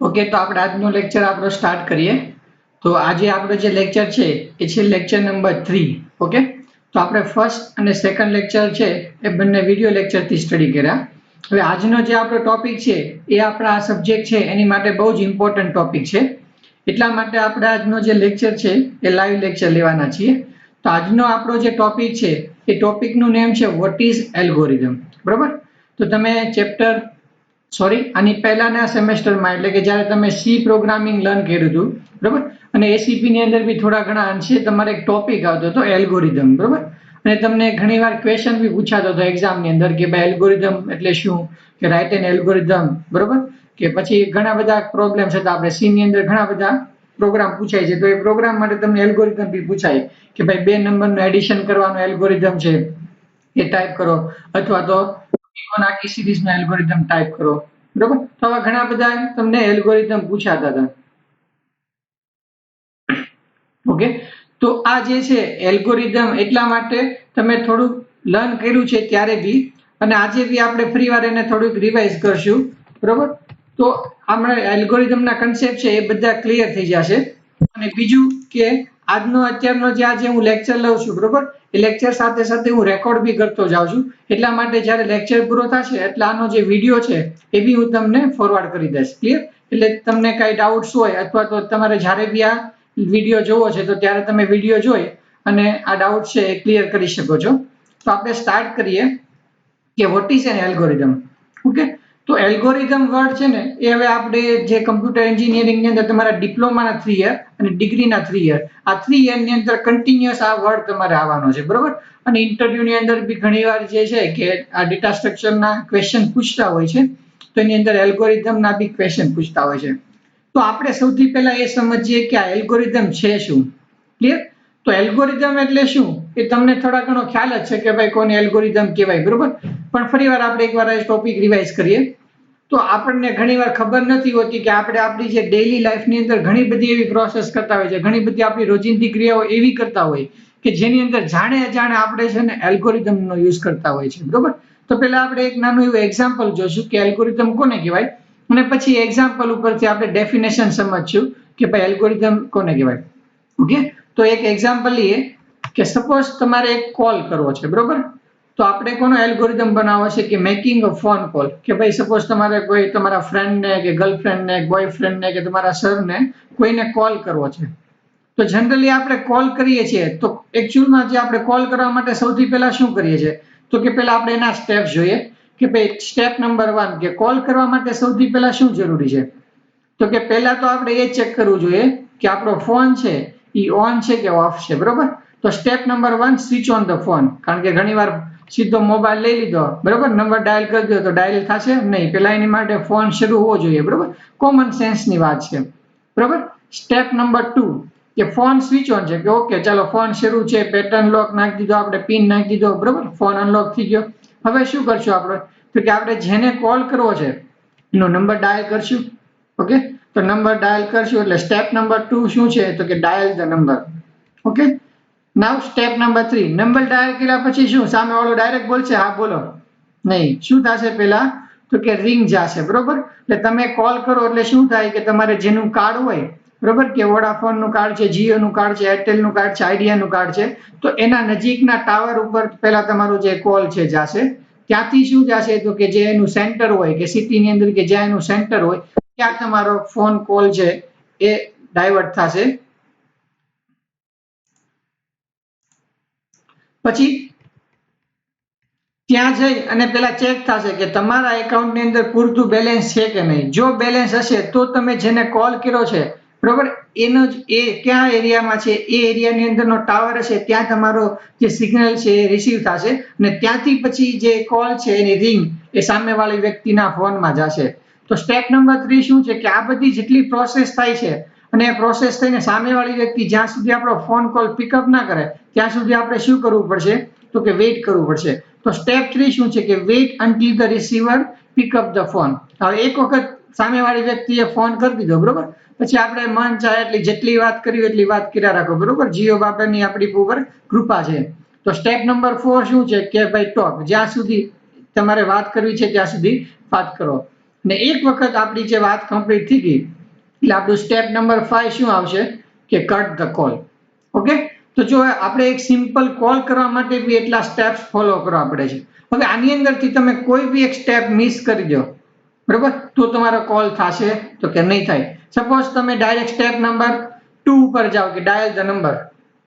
Okay, તો આપણે આજનો લેક્ચર આપણો સ્ટાર્ટ કરીએ. તો આજે આપણો જે લેક્ચર છે એ છે લેક્ચર નંબર 3. ઓકે, તો આપણે ફર્સ્ટ અને સેકન્ડ લેક્ચર છે એ બંને વિડીયો લેક્ચરથી સ્ટડી કર્યા. હવે આજનો જે આપણો ટોપિક છે એ આપણા સબ્જેક્ટ છે એની માટે બહુ જ ઇમ્પોર્ટન્ટ ટોપિક છે. એટલા માટે આપણે આજનો જે લેક્ચર છે એ લાઈવ લેક્ચર લેવાના છીએ. તો આજનો આપણો જે ટોપિક છે એ ટોપિકનું નેમ છે વોટ ઇઝ એલ્ગોરિધમ. બરોબર, તો તમે આની પહેલાના સેમેસ્ટરમાં એટલે કે જ્યારે તમે સી પ્રોગ્રામિંગ લર્ન કર્યું હતું, બરોબર, અને એસીપી ની અંદર બી થોડા ઘણા અંશે તમારે એક ટોપિક આવતો હતો એલ્ગોરિધમ, બરોબર, અને તમને ઘણીવાર ક્વેશ્ચન બી પૂછાતો હતો એક્ઝામની અંદર કે ભાઈ એલ્ગોરિધમ એટલે શું, કે રાઇટ એન એલ્ગોરિધમ, બરોબર, કે પછી ઘણા બધા પ્રોબ્લેમ્સ હતા. આપણે સી ની અંદર ઘણા બધા પ્રોગ્રામ પૂછાય છે, તો એ પ્રોગ્રામ માટે તમને એલ્ગોરિધમ બી પૂછાય કે ભાઈ 2 નંબરનું એડિશન કરવાનો એલ્ગોરિધમ છે એ ટાઈપ કરો, અથવા તો ફિબોનાકી સિરીઝનો એલ્ગોરિધમ ટાઈપ કરો, બરોબર. તો આવા ઘણા બધા તમને એલ્ગોરિધમ પૂછાતા હતા. ઓકે, તો આ જે છે એલ્ગોરિધમ એટલા માટે તમે થોડુંક લર્ન કર્યું છે ત્યારે બી, અને આજે બી આપણે ફરીવાર એને થોડુંક રિવાઇઝ કરશું, બરોબર. તો આપણે એલ્ગોરિધમના કન્સેપ્ટ છે એ બધા ક્લિયર થઈ જશે. અને બીજું કે અત્યારનો જે આજે હું લેક્ચર લઉં છું, બરોબર, એ લેક્ચર સાથે સાથે હું રેકોર્ડ બી કરતો જાઉં છું. એટલા માટે જ્યારે લેક્ચર પૂરો થશે એટલે આનો જે વિડીયો છે એ બી હું તમને ફોરવર્ડ કરી દઈશ. ક્લિયર? એટલે તમને કઈ ડાઉટ્સ હોય અથવા તો તમારે જ્યારે બી આ વિડીયો જોવો છે તો ત્યારે તમે વિડીયો જોઈ અને આ ડાઉટ છે એ ક્લિયર કરી શકો છો. તો આપણે સ્ટાર્ટ કરીએ કે what is an algorithm. Okay, તો એલ્ગોરિધમ વર્ડ છે ને એ હવે આપણે જે કમ્પ્યુટર એન્જિનિયરિંગની અંદર તમારા ડિપ્લોમાના 3 યર અને ડિગ્રીના 3 યર, આ 3 યરની અંદર કન્ટિન્યુઅસ આ વર્ડ તમારે આવવાનો છે, બરોબર. અને ઇન્ટરવ્યુની અંદર બી ઘણીવાર જે છે કે આ ડેટા સ્ટ્રક્ચરના ક્વેશ્ચન પૂછતા હોય છે, તો એની અંદર એલ્ગોરિધમના બી ક્વેશ્ચન પૂછતા હોય છે. તો આપણે સૌથી પહેલા એ સમજીએ કે આ એલ્ગોરિધમ છે શું. ક્લિયર? તો એલ્ગોરિધમ એટલે શું એ તમને થોડા ઘણો ખ્યાલ જ છે કે ભાઈ કોને એલ્ગોરિધમ કહેવાય, બરોબર. પણ ફરીવાર આપણે એકવાર આ ટોપિક રિવાઇઝ કરીએ. તો આપણને ઘણીવાર ખબર નથી હોતી કે આપણે આપણી જે ડેઈલી લાઈફની અંદર ઘણી બધી એવી પ્રોસેસ કરતા હોય છે, ઘણી બધી આપણી રોજિંદી ક્રિયાઓ એવી કરતા હોય કે જેની અંદર જાણે અજાણે આપણે છે ને એલ્ગોરિધમનો યુઝ કરતા હોય છે, બરોબર. તો પહેલા આપણે એક નાનું એવું એક્ઝામ્પલ જોશું કે એલ્ગોરિધમ કોને કહેવાય, અને પછી એક્ઝામ્પલ ઉપરથી આપણે ડેફિનેશન સમજશું કે ભાઈ એલ્ગોરિધમ કોને કહેવાય. ઓકે, તો એક એક્ઝામ્પલ લઈએ કે સપોઝ તમારે એક કોલ કરવો છે, બરોબર. તો આપણે કોનો એલ્ગોરિધમ બનાવવો છે કે મેકિંગ અ ફોન કોલ, કે ભાઈ સપોઝ તમારે કોઈ તમારા ફ્રેન્ડને કે ગર્લફ્રેન્ડને, બોયફ્રેન્ડને કે તમારા સરને કોઈને કોલ કરવો છે. તો જનરલી આપણે કોલ કરીએ છીએ તો એકચ્યુઅલમાં જે આપણે કોલ કરવા માટે સૌથી પહેલા શું કરીએ છીએ તો કે પહેલા આપણે એના સ્ટેપ્સ જોઈએ કે ભાઈ સ્ટેપ નંબર 1 કે કોલ કરવા માટે સૌથી પહેલા શું જરૂરી છે. તો કે પહેલા તો આપણે એ ચેક કરવું જોઈએ કે આપણો ફોન છે એ ઓન છે કે ઓફ છે, બરોબર. તો step number 1, switch on the phone. કારણ કે ઘણીવાર સીધો મોબાઈલ લઈ લીધો, બરોબર, નંબર ડાયલ કરી દો તો ડાયલ થશે નહીં. પહેલા એની માટે ફોન શરૂ હોવો જોઈએ, બરોબર. કોમન સેન્સની વાત છે, બરોબર. સ્ટેપ નંબર 2 કે ફોન સ્વિચ ઓન છે, કે ઓકે ચાલો ફોન શરૂ છે, પેટર્ન લોક નાખી દીધો, આપણે પિન નાખી દીધો, બરોબર, ફોન અનલોક થઈ ગયો. હવે શું કરશું આપણે તો કે આપણે જેને કોલ કરવો છે એનો નંબર ડાયલ કરશું. ઓકે, તો નંબર ડાયલ કરશું એટલે સ્ટેપ નંબર 2 શું છે તો કે dial the number. Okay, now step number 3, number dial કર્યા પછી શું સામે વાળો ડાયરેક્ટ બોલશે હા બોલો? નહીં. શું થશે પહેલા તો કે રિંગ જશે, બરોબર. એટલે તમે કોલ કરો એટલે શું થાય કે તમારે જેનું કાર્ડ હોય, બરોબર, કે વોડાફોનનું કાર્ડ છે, જીઓનું કાર્ડ છે, એરટેલનું કાર્ડ છે, આઈડિયાનું કાર્ડ છે, તો એના નજીકના ટાવર ઉપર પહેલા તમારો જે કોલ છે જશે. ત્યાંથી શું જશે તો કે જે એનું સેન્ટર હોય કે સિટીની અંદર કે જ્યાં એનું સેન્ટર હોય ત્યાં તમારો ફોન કોલ છે એ ડાયવર્ટ થશે. પછી ત્યાં જઈ અને પેલા ચેક થશે કે તમારા એકાઉન્ટની અંદર પૂરતું બેલેન્સ છે કે નહીં. જો બેલેન્સ હશે તો તમે જેને કોલ કર્યો છે, બરોબર, એનો જ એ ક્યાં એરિયામાં છે એ એરિયાની અંદરનો ટાવર હશે ત્યાં તમારો જે સિગ્નલ છે એ રિસીવ થશે અને ત્યાંથી પછી જે કોલ છે એની રિંગ એ સામેવાળી વ્યક્તિના ફોનમાં જશે. તો સ્ટેપ નંબર 3 શું છે કે આ બધી જેટલી પ્રોસેસ થાય છે અને એ પ્રોસેસ થઈને સામેવાળી વ્યક્તિ જ્યાં સુધી આપણો ફોન કોલ પિકઅપ ના કરે ત્યાં સુધી આપણે શું કરવું પડશે તો કે વેઇટ કરવું પડશે. તો સ્ટેપ 3 શું છે કે wait until the receiver pick up the phone. હવે એક વખત સામેવાળી વ્યક્તિએ ફોન કરી દીધો, બરોબર, પછી આપણે મન ચાહે એટલી જેટલી વાત કરવી એટલી વાત કર્યા રાખો, બરોબર. જીઓ બાબાની આપણી ઉપર કૃપા છે. તો સ્ટેપ નંબર 4 શું છે કે ભાઈ ટોક, જ્યાં સુધી તમારે વાત કરવી છે ત્યાં સુધી વાત કરો. ને એક વખત આપણી જે વાત કમ્પ્લીટ થઈ ગઈ એટલે આપણું સ્ટેપ નંબર 5 શું આવશે કે કટ ધ કોલ. ઓકે, તો જો આપણે એક સિમ્પલ કોલ કરવા માટે બી એટલા સ્ટેપ્સ ફોલો કરવા પડે છે. હવે આની અંદરથી તમે કોઈ બી એક સ્ટેપ મિસ કરી દો, બરોબર, તો તમારો કોલ થશે તો કે નહીં થાય. સપોઝ તમે ડાયરેક્ટ સ્ટેપ નંબર 2 ઉપર જાઓ કે ડાયલ ધ નંબર,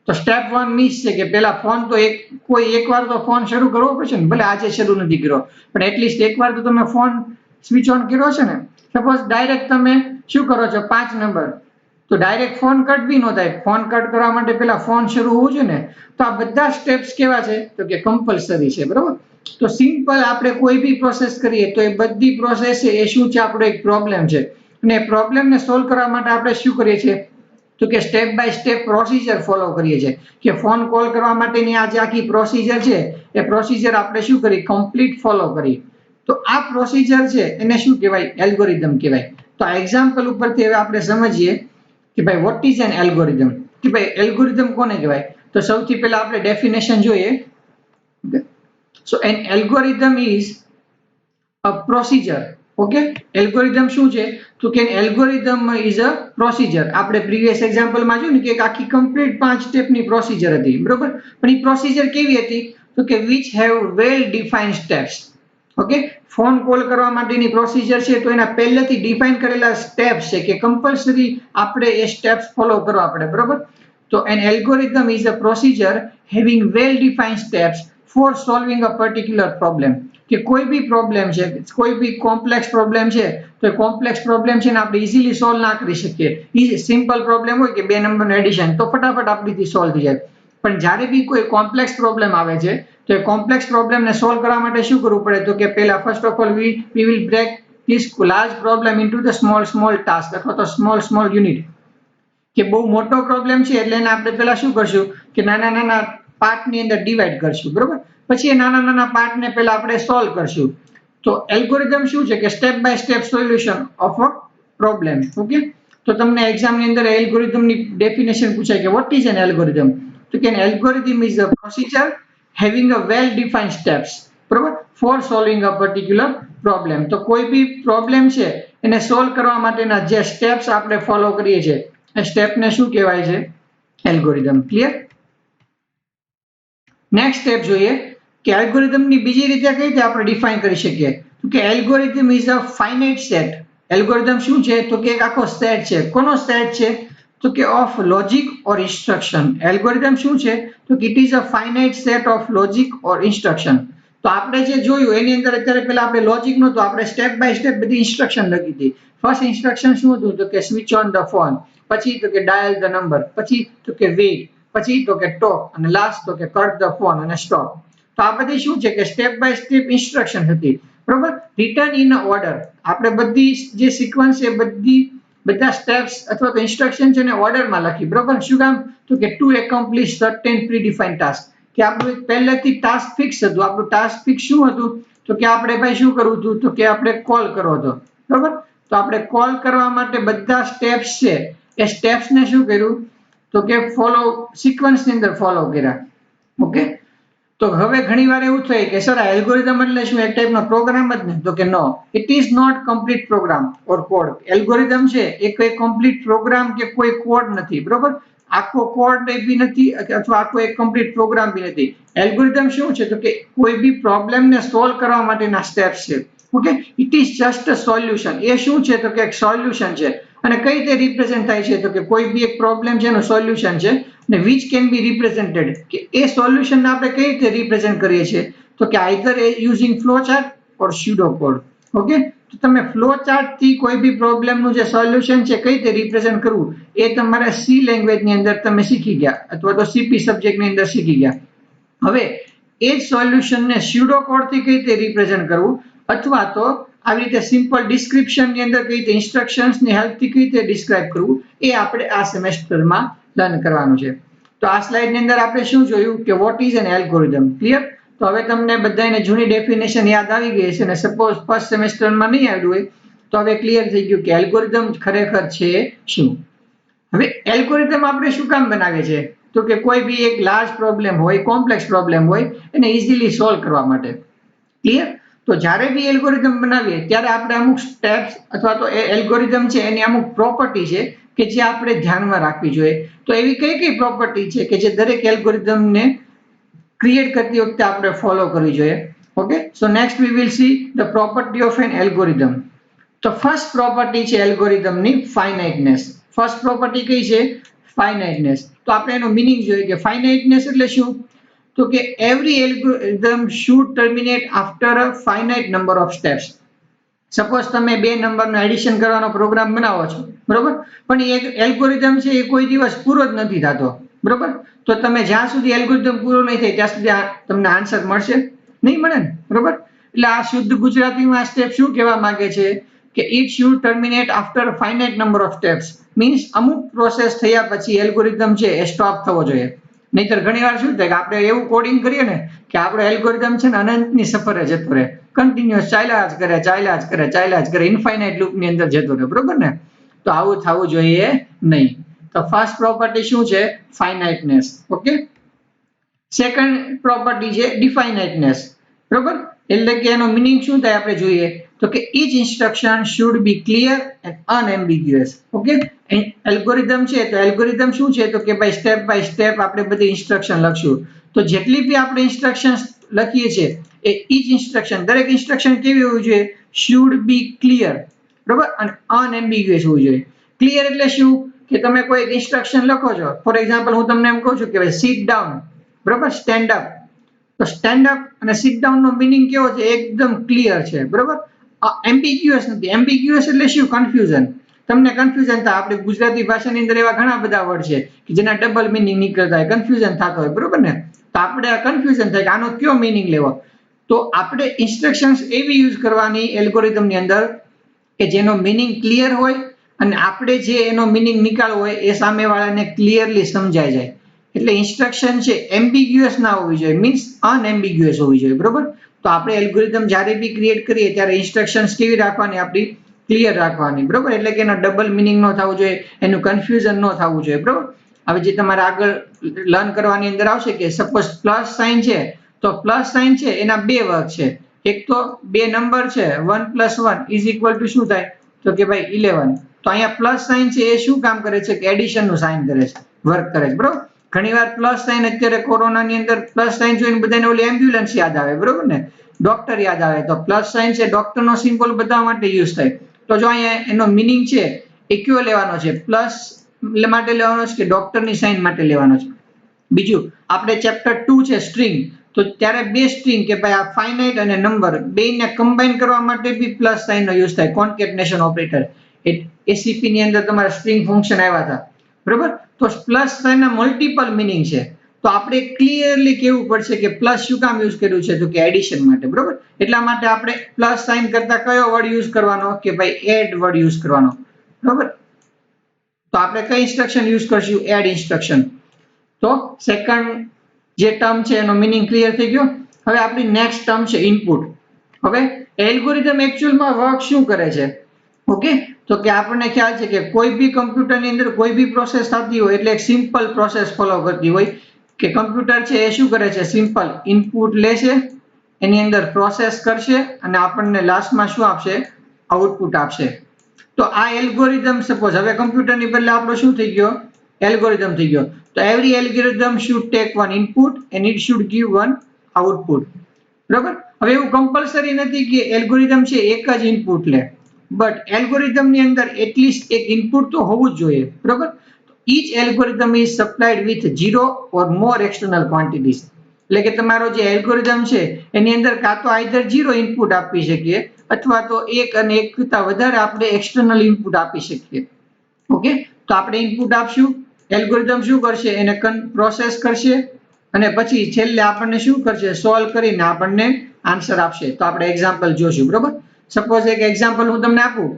તો સ્ટેપ 1 મિસ છે કે પેલા ફોન તો કોઈ એકવાર તો ફોન શરૂ કરવો પડશે ને, ભલે આજે શરૂ નથી કર્યો પણ એટલીસ્ટ એકવાર તો તમે ફોન સ્વિચ ઓન કર્યો છે ને. સપોઝ ડાયરેક્ટ તમે શું કરો છો 5 નંબર, તો ડાયરેક્ટ ફોન કટ બી ન થાય. ફોન કટ કરવા માટે પેલા ફોન શરૂ હોવું જોઈએ ને. તો આ બધા સ્ટેપ્સ કેવા છે તો કે કમ્પલસરી છે, બરોબર. તો સિમ્પલ આપણે કોઈ બી પ્રોસેસ કરીએ તો એ બધી પ્રોસેસ છે એ શું છે, આપણો એક પ્રોબ્લેમ છે, અને પ્રોબ્લેમને સોલ્વ કરવા માટે આપણે શું કરીએ છીએ તો કે step by step procedure follow કરીએ છીએ. કે ફોન કોલ કરવા માટેની આ જે આખી પ્રોસિજર છે એ પ્રોસિજર આપણે શું કરી કમ્પ્લીટ ફોલો કરી. તો આ પ્રોસિજર છે એને શું કહેવાય એલ્ગોરિધમ કહેવાય. તો આ એક્ઝામ્પલ ઉપરથી હવે આપણે સમજીએ કે ભાઈ વોટ ઇઝ એન એલ્ગોરિધમ, કે ભાઈ એલ્ગોરિધમ કોને કહેવાય. તો સૌથી પહેલા આપણે ડેફિનેશન જોઈએ. So an algorithm is a procedure. Okay, algorithm શું છે તો કે એલ્ગોરિધમ ઇઝ અ પ્રોસિજર. આપણે પ્રીવિયસ એક્ઝામ્પલમાં જોયું ને કે એક આખી કમ્પ્લીટ 5 સ્ટેપની પ્રોસિજર હતી, બરોબર. પણ એ પ્રોસિજર કેવી હતી તો કે which have well defined steps. Okay, phone call કરવા માટેની પ્રોસિજર છે તો એના પહેલેથી ડિફાઇન કરેલા સ્ટેપ્સ છે કે કમ્પલસરી આપણે એ સ્ટેપ્સ ફોલો કરવા પડે, બરોબર. તો an algorithm is a procedure having well defined steps for solving a particular problem. કે કોઈ બી પ્રોબ્લેમ છે, કોઈ બી કોમ્પ્લેક્સ પ્રોબ્લેમ છે, તો એ કોમ્પ્લેક્સ પ્રોબ્લેમ છે ને આપણે ઇઝીલી સોલ્વ ના કરી શકીએ. સિમ્પલ પ્રોબ્લેમ હોય કે 2 નંબરનું એડિશન તો ફટાફટ આપણીથી સોલ્વ થઈ જાય. પણ જ્યારે બી કોઈ કોમ્પ્લેક્સ પ્રોબ્લેમ આવે છે તો એ કોમ્પ્લેક્સ પ્રોબ્લેમને સોલ્વ કરવા માટે શું કરવું પડે તો કે પહેલા first of all we will break this large problem into the small task અથવા તો સ્મોલ યુનિટ. કે બહુ મોટો પ્રોબ્લેમ છે એટલે એને આપણે પહેલા શું કરશું કે નાના નાના પાર્ટની અંદર ડિવાઈડ કરશું, બરોબર. પછી એ નાના નાના પાર્ટને પહેલા આપણે સોલ્વ કરશું. તો એલ્ગોરિધમ શું છે કે step by step solution of a problem. Okay, તો તમને એક્ઝામની અંદર એલ્ગોરિધમની ડેફિનેશન પૂછાય કે વોટ ઇઝ એન એલ્ગોરિધમ. તો કે algorithm is a procedure having a well defined steps, બરોબર, for solving a particular problem. તો કોઈ બી પ્રોબ્લેમ છે એને સોલ્વ કરવા માટેના જે સ્ટેપ્સ આપણે ફોલો કરીએ છીએ એ સ્ટેપને શું કહેવાય છે એલ્ગોરિધમ. ક્લિયર. નેક્સ્ટ સ્ટેપ જોઈએ કે એલ્ગોરિધમની બીજી રીતે કઈ રીતે આપણે ડિફાઇન કરી શકીએ તો કે algorithm is a finite set. Algorithm શું છે તો કે એક આખો સેટ છે. કોનો સેટ છે તો કે of logic or instruction. Algorithm શું છે તો કે it is a finite set of logic or instruction. તો આપણે જે જોયું એની અંદર અત્યારે પહેલા આપણે લોજિક નહોતું, આપણે સ્ટેપ બાય સ્ટેપ બધી ઇન્સ્ટ્રક્શન લખી હતી. ફર્સ્ટ ઇન્સ્ટ્રક્શન શું હતું તો કે સ્વિચ ઓન ધ ફોન, પછી તો કે ડાયલ ધ નંબર, પછી તો કે વેઇટ, પછી તો કે ટોક, અને લાસ્ટ તો કે કટ ધ ફોન અને સ્ટોપ. તો આ બધી શું છે કે સ્ટેપ બાય સ્ટેપ ઇન્સ્ટ્રક્શન હતી, બરોબર, રિટર્ન ઇન ઓર્ડર. આપણે બધી જે સિક્વન્સ છે બધા સ્ટેપ્સ અથવા તો ઇન્સ્ટ્રક્શન છે ને ઓર્ડરમાં લખી, બરોબર. શું કામ તો કે ટુ એકોમ્પ્લિશ સર્ટેન પ્રીડિફાઇન્ડ ટાસ્ક. કે આપણું પહેલેથી ટાસ્ક ફિક્સ હતું. આપણું ટાસ્ક ફિક્સ શું હતું તો કે આપણે ભાઈ શું કરવું હતું તો કે આપણે કોલ કરવો હતો, બરોબર. તો આપણે કોલ કરવા માટે બધા સ્ટેપ્સ છે એ સ્ટેપ્સને શું કર્યું તો કે ફોલો સિક્વન્સની અંદર ફોલો કર્યા. ઓકે, તો હવે ઘણી વાર એવું થાય કે સર આ એલ્ગોરિધમ એટલે શું એક ટાઈપનો પ્રોગ્રામ જ ને તો કે no, it is not complete program or code. Algorithm છે એ કોઈ કમ્પ્લીટ પ્રોગ્રામ કે કોઈ કોડ નથી, બરોબર. આખો કોડ બી નથી અથવા આખો એક કમ્પ્લીટ પ્રોગ્રામ બી નથી. એલ્ગોરિધમ શું છે તો કે કોઈ બી પ્રોબ્લેમને સોલ્વ કરવા માટેના સ્ટેપ્સ છે. Okay, it is just a solution. એ શું છે તો કે એક સોલ્યુશન છે. અને કઈ રીતે રિપ્રેઝન્ટ થાય છે તો કે કોઈ બી એક પ્રોબ્લેમ છે એનું સોલ્યુશન છે ને વિચ કેન બી રિપ્રેઝેન્ટેડ. કે એ સોલ્યુશનને આપણે કઈ રીતે રિપ્રેઝન્ટ કરીએ છીએ તો કે આઈધર યુઝિંગ ફ્લો ચાર્ટ ઓર સ્યુડો કોડ. ઓકે, તો તમે ફ્લો ચાર્ટ થી કોઈ બી પ્રોબ્લેમનું જે સોલ્યુશન છે કઈ રીતે રિપ્રેઝન્ટ કરવું એ તમારા સી લેંગ્વેજની અંદર તમે શીખી ગયા અથવા તો સીપી સબ્જેક્ટની અંદર શીખી ગયા. હવે એ જ સોલ્યુશનને સ્યુડો કોડથી કઈ રીતે રિપ્રેઝન્ટ કરવું અથવા તો આવી રીતે સિમ્પલ ડિસ્ક્રિપ્શનની અંદર કઈ રીતે ઇન્સ્ટ્રક્શન્સની હેલ્પથી કઈ રીતે ડિસ્ક્રાઇબ કરવું એ આપણે આ સેમેસ્ટરમાં લર્ન કરવાનું છે. તો આ સ્લાઇડની અંદર આપણે શું જોયું કે what is an algorithm. Clear. તો હવે તમને બધાને જૂની ડેફિનેશન યાદ આવી ગઈ છે અને સપોઝ ફર્સ્ટ સેમેસ્ટરમાં નહીં આવ્યું હોય તો હવે ક્લિયર થઈ ગયું કે એલ્ગોરિધમ ખરેખર છે શું. હવે એલ્ગોરિધમ આપણે શું કામ બનાવે છે તો કે કોઈ બી એક લાર્જ પ્રોબ્લેમ હોય, કોમ્પ્લેક્સ પ્રોબ્લેમ હોય એને ઇઝીલી સોલ્વ કરવા માટે. ક્લિયર. તો જ્યારે બી એલ્ગોરિધમ બનાવીએ ત્યારે આપણે અમુક સ્ટેપ્સ અથવા તો એ એલ્ગોરિધમ છે એની અમુક પ્રોપર્ટી છે કે જે આપણે ધ્યાનમાં રાખવી જોઈએ. તો એવી કઈ કઈ પ્રોપર્ટી છે કે જે દરેક એલ્ગોરિધમને ક્રિએટ કરતી વખતે આપણે ફોલો કરવી જોઈએ. Okay, so next we will see the property of an algorithm. તો ફર્સ્ટ પ્રોપર્ટી છે એલ્ગોરિધમની ફાઇનાઇટનેસ. ફર્સ્ટ પ્રોપર્ટી કઈ છે? ફાઇનાઇટનેસ. તો આપણે એનો મિનિંગ જોઈએ કે ફાઇનાઇટનેસ એટલે શું? તો કે every algorithm should terminate after a finite number of steps. Suppose તમે બે નંબરનો એડિશન કરવાનો પ્રોગ્રામ બનાવો છો, બરોબર, પણ એ એલ્ગોરિધમ છે એ કોઈ દિવસ પૂરો જ નથી થતો, બરોબર. તો તમે જ્યાં સુધી એલ્ગોરિધમ પૂરો નહીં થાય ત્યાં સુધી તમને આન્સર મળશે નહીં, મળે ને, બરોબર. એટલે આ શુદ્ધ ગુજરાતીમાં આ સ્ટેપ શું કહેવા માંગે છે કે it should terminate after finite number of steps. Means અમુક પ્રોસેસ થયા પછી એલ્ગોરિધમ છે એ સ્ટોપ થવો જોઈએ. નહીતર ઘણી વાર શું થાય કે આપણે એવું કોડિંગ કરીએ ને કે આપણો એલ્ગોરિધમ છે ને અનંતની સફરે જતો રહે, કન્ટિન્યુઅસ ચાલ્યા જ કરે, ઇન્ફાઇનાઇટ લૂપની અંદર જતો રહે, બરોબર ને. તો આવું થવું જોઈએ નહીં. તો ફર્સ્ટ પ્રોપર્ટી શું છે? ફાઇનાઇટનેસ. ઓકે, સેકન્ડ પ્રોપર્ટી છે ડિફાઇનાઇટનેસ, બરોબર. એટલે કે એનો મિનિંગ શું થાય આપણે જોઈએ તો કે each instruction should be clear and unambiguous. Okay, algorithm છે તો એલ્ગોરિધમ શું છે તો કે ભાઈ સ્ટેપ બાય સ્ટેપ આપણે બધી ઇન્સ્ટ્રક્શન લખશું. તો જેટલી બી આપણે ઇન્સ્ટ્રક્શન લખીએ છીએ એ ઈચ ઇન્સ્ટ્રક્શન, દરેક ઇન્સ્ટ્રક્શન કેવી હોવી જોઈએ? શુડ બી ક્લિયર, બરોબર, અને અનએમ્બિગ્યુઅસ હોવી જોઈએ. ક્લિયર એટલે શું કે તમે કોઈ ઇન્સ્ટ્રક્શન લખો છો, ફોર એક્ઝામ્પલ હું તમને એમ કહું છું કે ભાઈ સીટ ડાઉન, બરોબર, સ્ટેન્ડ અપ. તો સ્ટેન્ડ અપ અને સીટ ડાઉન નો મિનિંગ કેવો છે? એકદમ ક્લિયર છે, બરોબર. એમ્બિગ્યુઅસ નથી. એમ્બિગ્યુઅસ એટલે શું? કન્ફ્યુઝન. તમને કન્ફ્યુઝન થાય. આપણી ગુજરાતી ભાષાની અંદર એવા ઘણા બધા વર્ડ છે કે જેના ડબલ મિનિંગ નીકળતા હોય, કન્ફ્યુઝન થતો હોય, બરોબર ને. તો આપણે આ કન્ફ્યુઝન થાય કે આનો કયો મિનિંગ લેવો. તો આપણે ઇન્સ્ટ્રક્શન્સ એવી યુઝ કરવાની એલ્ગોરિધમની અંદર કે જેનો મિનિંગ ક્લિયર હોય અને આપણે જે એનો મિનિંગ નીકાળવો હોય એ સામેવાળાને ક્લિયરલી સમજાઈ જાય. એટલે ઇન્સ્ટ્રક્શન છે એમ્બિગ્યુઅસ ના હોવી જોઈએ, મીન્સ અનએમ્બિગ્યુઅસ હોવી જોઈએ, બરોબર. તો આપણે એલ્ગોરિધમ જ્યારે બી ક્રિએટ કરીએ ત્યારે ઇન્સ્ટ્રક્શન્સ કેવી રાખવાની? આપણી ક્લિયર રાખવાની, બરોબર. એટલે કે એનો ડબલ મિનિંગ ન થવું જોઈએ, એનું કન્ફ્યુઝન ન થવું જોઈએ, બરોબર. હવે જે તમારે આગળ લર્ન કરવાની અંદર આવશે કે સપોઝ પ્લસ સાઇન છે તો પ્લસ સાઇન છે એના બે વર્ગ છે. એક તો બે નંબર છે 1 + 1 = શું થાય તો કે ભાઈ 11. તો અહીંયા પ્લસ સાઇન છે એ શું કામ કરે છે કે એડિશન નું સાઇન કરે છે, વર્ક કરે છે, બરોબર. ઘણીવાર પ્લસ સાઇન અત્યારે કોરોનાની અંદર પ્લસ સાઇન જોઈને બધાને ઓલી એમ્બ્યુલન્સ યાદ આવે, બરોબર ને, ડોક્ટર યાદ આવે. તો પ્લસ સાઇન છે ડોક્ટરનો સિમ્બોલ બતાવવા માટે યુઝ થાય. તો જો અહીંયા એનો મિનિંગ છે એ કયો લેવાનો છે? પ્લસ માટે લેવાનો છે કે ડોક્ટરની સાઇન માટે લેવાનો છે? બીજું આપણે ચેપ્ટર 2 છે સ્ટ્રિંગ, તો ત્યારે બે સ્ટ્રિંગ કે ભાઈ આ ફાઇનાઇટ અને નંબર બેને કમ્બાઈન કરવા માટે બી પ્લસ સાઇનનો યુઝ થાય, કોન્કેટનેશન ઓપરેટર. એસીપી ની અંદર તમારા સ્ટ્રિંગ ફંક્શન આવ્યા હતા, બરોબર. તો પ્લસ સાઇનના મલ્ટિપલ મિનિંગ છે. તો આપણે ક્લિયરલી કહેવું પડશે કે પ્લસ શું કામ યુઝ કર્યું છે તો કે એડિશન માટે, બરોબર. એટલા માટે આપણે પ્લસ સાઇન કરતા કયો વર્ડ યુઝ કરવાનો કે ભાઈ એડ વર્ડ યુઝ કરવાનો, બરોબર. તો આપણે કઈ ઇન્સ્ટ્રક્શન યુઝ કરશું? Add instruction. તો સેકન્ડ જે ટર્મ છે એનો મિનિંગ ક્લિયર થઈ ગયો. હવે આપણી નેક્સ્ટ ટર્મ છે ઇનપુટ. હવે એલ્ગોરિધમ એકચ્યુઅલમાં વર્ક શું કરે છે? ઓકે, તો કે આપણને ખ્યાલ છે કે કોઈ બી કમ્પ્યુટરની અંદર કોઈ બી પ્રોસેસ થતી હોય એટલે એક સિમ્પલ પ્રોસેસ ફોલો કરતી હોય કે કમ્પ્યુટર છે એ શું કરે છે? સિમ્પલ ઇનપુટ લેશે, એની અંદર પ્રોસેસ કરશે અને આપણને લાસ્ટમાં શું આપશે? આઉટપુટ આપશે. તો આ એલ્ગોરિધમ સપોઝ હવે કમ્પ્યુટરની બદલે આપણો શું થઈ ગયો? એલ્ગોરિધમ થઈ ગયો. તો every algorithm should take one input and it should give one output, બરોબર. હવે એવું કમ્પલસરી નથી કે એલ્ગોરિધમ છે એક જ ઇનપુટ લે, બટ એલ્ગોરિધમની અંદર એટલીસ્ટ એક ઇનપુટ તો હોવું જ જોઈએ, બરોબર. each algorithm is supplied with 0 or more external quantities. એટલે કે તમારો જે એલ્ગોરિધમ છે એની અંદર કાં તો આઈધર 0 ઇનપુટ આપી શકીએ અથવા તો એક અને એક કરતાં વધારે આપણે એક્સટર્નલ ઇનપુટ આપી શકીએ. ઓકે, તો આપણે ઇનપુટ આપશું, એલ્ગોરિધમ શું કરશે? એને પ્રોસેસ કરશે અને પછી છેલ્લે આપણને શું કરશે? સોલ્વ કરીને આપણને આન્સર આપશે. તો આપણે એક્ઝામ્પલ જોશું, બરોબર. સપોઝ એક એક્ઝામ્પલ હું તમને આપું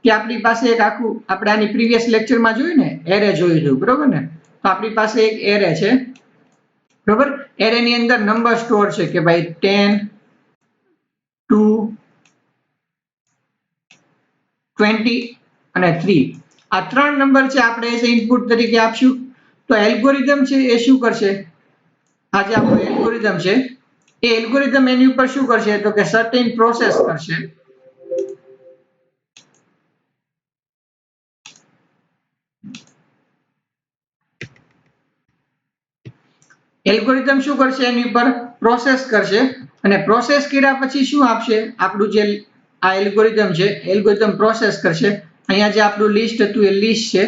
કે આપણી પાસે એક આખું આપણે આની પ્રીવિયસ લેક્ચરમાં જોયું ને એરે જોયું હતું, બરોબર ને. તો આપણી પાસે એક એરે છે, બરોબર. એરે ની અંદર નંબર સ્ટોર છે કે ભાઈ 10 2 20 અને 3. આ ત્રણ નંબર છે આપણે એઝ ઇનપુટ તરીકે આપશું. તો એલ્ગોરિધમ છે એ શું કરશે? આ જે આપણો એલ્ગોરિધમ છે એ એલ્ગોરિધમ એની ઉપર શું કરશે તો કે સર્ટેન પ્રોસેસ કરશે. એલ્ગોરિધમ શું કરશે એની ઉપર પ્રોસેસ કરશે અને પ્રોસેસ કર્યા પછી શું આપશે આપણું જે આ એલ્ગોરિધમ છે એલ્ગોરિધમ પ્રોસેસ કરશે. અહીંયા જે આપણું લિસ્ટ હતું એ લિસ્ટ છે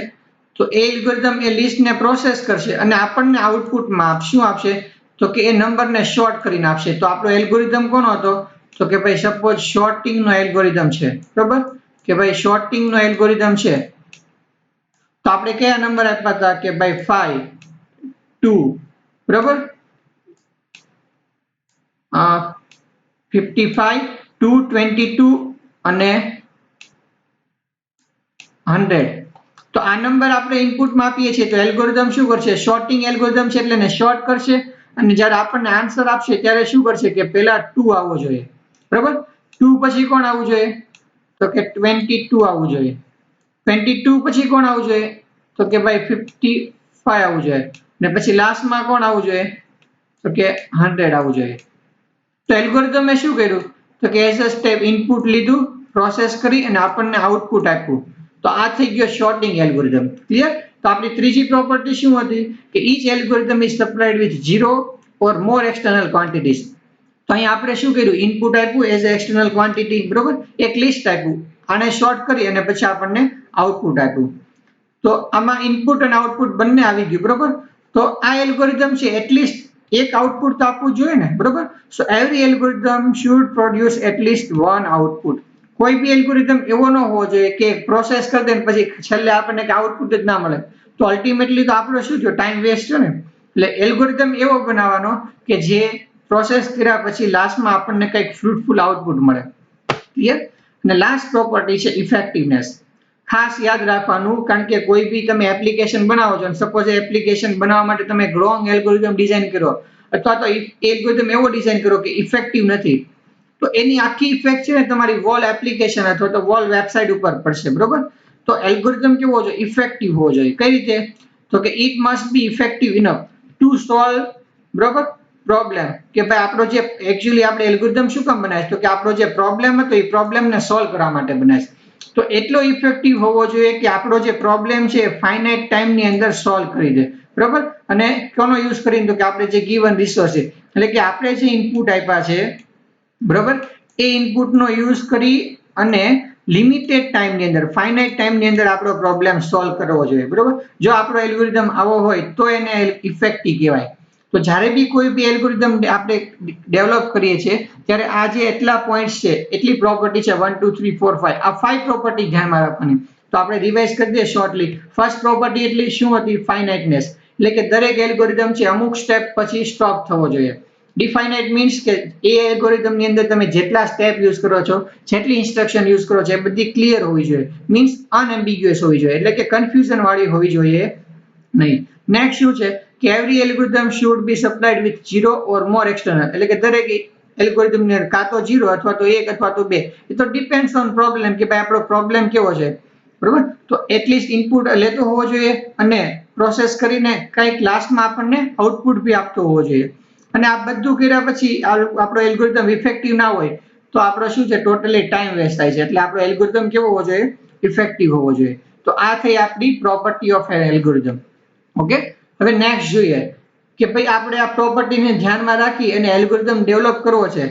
તો એ એલ્ગોરિધમ એ લિસ્ટને પ્રોસેસ કરશે અને આપણને આઉટપુટમાં શું આપશે તો કે એ નંબરને શોર્ટ કરીને આપશે. તો આપણો એલ્ગોરિધમ કોનો હતો તો કે ભાઈ સપોઝ શોર્ટિંગ નો એલ્ગોરિધમ છે બરોબર કે ભાઈ શોર્ટિંગ નો એલ્ગોરિધમ છે તો આપણે કયા નંબર આપ્યા હતા કે ભાઈ 5 2 બરોબર 55 222 અને 100. તો આ નંબર આપણે ઇનપુટમાં આપીએ છીએ તો એલ્ગોરિધમ શું કરશે શોર્ટિંગ એલ્ગોરિધમ છે એટલે એને શોર્ટ કરશે અને જ્યારે આપણને આન્સર આપશે ત્યારે શું કરશે કે પહેલા 2 આવવો જોઈએ બરાબર 2 પછી કોણ આવવું જોઈએ તો કે 22 આવવું જોઈએ 22 પછી કોણ આવવું જોઈએ તો કે ભાઈ 55 આવવું જોઈએ ને પછી લાસ્ટમાં કોણ આવવું જોઈએ તો કે 100 આવવું જોઈએ. તો એલ્ગોરિધમે શું કર્યું તો કે એઝ અ સ્ટેપ ઇનપુટ લીધું પ્રોસેસ કરી અને આપણને આઉટપુટ આપ્યું. તો આ થઈ ગયો શોર્ટિંગ એલ્ગોરિધમ. ક્લિયર. તો આપણી ત્રીજી પ્રોપર્ટી શું હતી કે each algorithm is supplied with 0 or more external quantities. તો અહીં આપણે શું કર્યું ઇનપુટ આપ્યું એઝ અ એક્સટર્નલ ક્વોન્ટિટી બરોબર એક લિસ્ટ આપ્યું આને શોર્ટ કરી અને પછી આપણને આઉટપુટ આપ્યું. તો આમાં ઇનપુટ અને આઉટપુટ બંને આવી ગયું બરોબર. તો આ એલ્ગોરિધમ છે એટલીસ્ટ એક આઉટપુટ તો આપવું જોઈએ ને બરોબર. So every algorithm should produce at least one output. કોઈ બી એલ્ગોરિધમ એવો ન હોવો જોઈએ કે પ્રોસેસ કરી દે પછી છેલ્લે આપણને કે આઉટપુટ જ ના મળે તો અલ્ટિમેટલી તો આપણો શું થયો ટાઈમ વેસ્ટ છે ને. એટલે એલ્ગોરિધમ એવો બનાવવાનો કે જે પ્રોસેસ કર્યા પછી લાસ્ટમાં આપણને કંઈક ફ્રૂટફુલ આઉટપુટ મળે. ક્લિયર. અને લાસ્ટ પ્રોપર્ટી છે ઇફેક્ટિવનેસ. ખાસ યાદ રાખવાનું કારણ કે કોઈ બી તમે એપ્લિકેશન બનાવો છો સપોઝ એપ્લિકેશન બનાવવા માટે તમે રોંગ એલ્ગોરિધમ ડિઝાઇન કરો અથવા તો એલ્ગોરિધમ એવો ડિઝાઇન કરો કે ઇફેક્ટિવ નથી તો એની આખી ઇફેક્ટ છે ને તમારી વોલ એપ્લિકેશન અથવા તો વોલ વેબસાઇટ ઉપર પડશે બરોબર. તો એલ્ગોરિધમ કેવો જોઈએ ઇફેક્ટિવ હોવો જોઈએ. કઈ રીતે તો કે it must be effective enough to solve બરોબર પ્રોબ્લેમ કે ભાઈ આપણો જે એકચ્યુઅલી આપણે એલ્ગોરિધમ શું કામ બનાવીશ તો કે આપણો જે પ્રોબ્લેમ હતો એ પ્રોબ્લેમને સોલ્વ કરવા માટે બનાવીશ. તો એટલો ઇફેક્ટિવ હોવો જોઈએ કે આપણો જે પ્રોબ્લેમ છે ફાઇનાઇટ ટાઈમની અંદર સોલ્વ કરી દે બરોબર. અને કોનો યુઝ કરીને તો કે આપણે જે ગીવન રિસોર્સ છે એટલે કે આપણે જે ઇનપુટ આપ્યા છે બરોબર એ ઇનપુટનો યુઝ કરી અને લિમિટેડ ટાઈમની અંદર ફાઇનાઇટ ટાઈમની અંદર આપણો પ્રોબ્લેમ સોલ્વ કરવો જોઈએ બરોબર. જો આપણો એલ્ગોરિધમ આવો હોય તો એને ઇફેક્ટિવ કહેવાય. તો જ્યારે બી કોઈ બી એલ્ગોરિધમ આપણે ડેવલપ કરીએ છીએ ત્યારે આ જે એટલા પોઈન્ટ્સ છે એટલી પ્રોપર્ટી છે 1 2 3 4 5 આ 5 પ્રોપર્ટી ધ્યાનમાં રાખવાની. તો આપણે રિવાઇઝ કરી દઈએ શોર્ટલી. ફર્સ્ટ પ્રોપર્ટી એટલી શું હતી ફાઇનાઇટનેસ એટલે કે દરેક એલ્ગોરિધમ છે અમુક સ્ટેપ પછી સ્ટોપ થવો જોઈએ. ડિફાઇનાઇટ મીન્સ કે એ એલ્ગોરિધમની અંદર તમે જેટલા સ્ટેપ યુઝ કરો છો જેટલી ઇન્સ્ટ્રક્શન યુઝ કરો છો એ બધી ક્લિયર હોવી જોઈએ મીન્સ અનએમ્બિગ્યુઅસ હોવી જોઈએ એટલે કે કન્ફ્યુઝન વાળી હોવી જોઈએ નહીં. નેક્સ્ટ શું છે કે every algorithm should be supplied with 0 or more external એટલે કે દરેક એલ્ગોરિધમ ને કાં તો 0 અથવા તો 1 અથવા તો 2 એ તો ડિપેન્ડ્સ ઓન પ્રોબ્લેમ કે ભાઈ આપણો પ્રોબ્લેમ કેવો છે બરોબર. તો એટલીસ્ટ ઇનપુટ લેતો હોવો જોઈએ અને પ્રોસેસ કરીને કંઈક લાસ્ટમાં આપણને આઉટપુટ બી આપતો હોવો જોઈએ. અને આ બધું કર્યા પછી આપણો એલ્ગોરિધમ ઇફેક્ટિવ ના હોય તો આપણો શું છે ટોટલી ટાઈમ વેસ્ટ થાય છે. એટલે આપણો એલ્ગોરિધમ કેવો હોવો જોઈએ ઇફેક્ટિવ હોવો જોઈએ. તો આ થઈ આપણી property of an algorithm. Okay. હવે નેક્સ્ટ જોઈએ કે ભાઈ આપણે આ પ્રોપર્ટીને ધ્યાનમાં રાખી અને એલ્ગોરિધમ ડેવલપ કરવો છે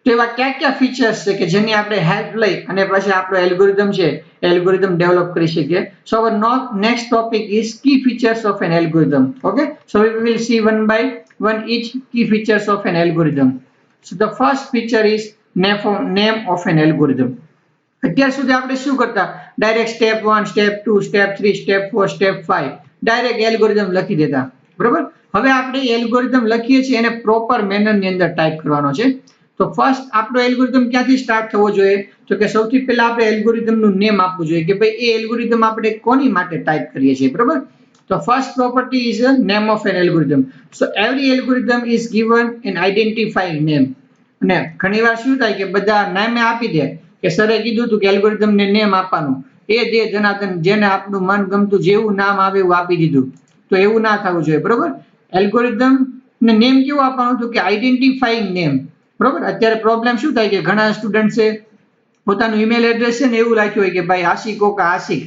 તો એવા કયા કયા ફીચર્સ છે કે જેની આપણે હેલ્પ લઈ અને પછી આપણો એલ્ગોરિધમ છે એલ્ગોરિધમ ડેવલપ કરી શકીએ. So our next topic is key features of an algorithm. Okay. So we will see one by one each key features of an algorithm. So the first feature is name of an algorithm. અત્યાર સુધી આપણે શું કરતા direct step 1 step 2 step 3 step 4 step 5 direct algorithm લખી દેતા બરોબર. હવે આપણે એલ્ગોરિધમ લખીએ છીએ એને પ્રોપર મેનરની અંદર ટાઈપ કરવાનો છે. તો ફર્સ્ટ આપણો એલ્ગોરિધમ ક્યાંથી સ્ટાર્ટ થવો જોઈએ તો કે સૌથી પહેલા આપણે એલ્ગોરિધમનું નેમ આપવું જોઈએ કે ભાઈ એ એલ્ગોરિધમ આપણે કોની માટે ટાઈપ કરીએ છીએ બરોબર. So first property is a name of an algorithm. So every algorithm is given an identifying name. અને ઘણીવાર શું થાય કે બધા નામે આપી દે કે સરે કીધું હતું કે એલ્ગોરિધમ ને નેમ આપવાનું એ જે જનાર્દન જેને આપણું મન ગમતું જેવું નામ આવે એવું આપી દીધું તો એવું ના થવું જોઈએ બરોબર. એલ્ગોરિધમ ને નેમ કેવું આપવાનું હતું કે આઈડેન્ટિફાઈંગ નેમ બરોબર. અત્યારે પ્રોબ્લેમ શું થાય કે ઘણા સ્ટુડન્ટ છે પોતાનું ઈમેલ એડ્રેસ છે ને એવું લખ્યું હોય કે ભાઈ આશિકોકા આશિક.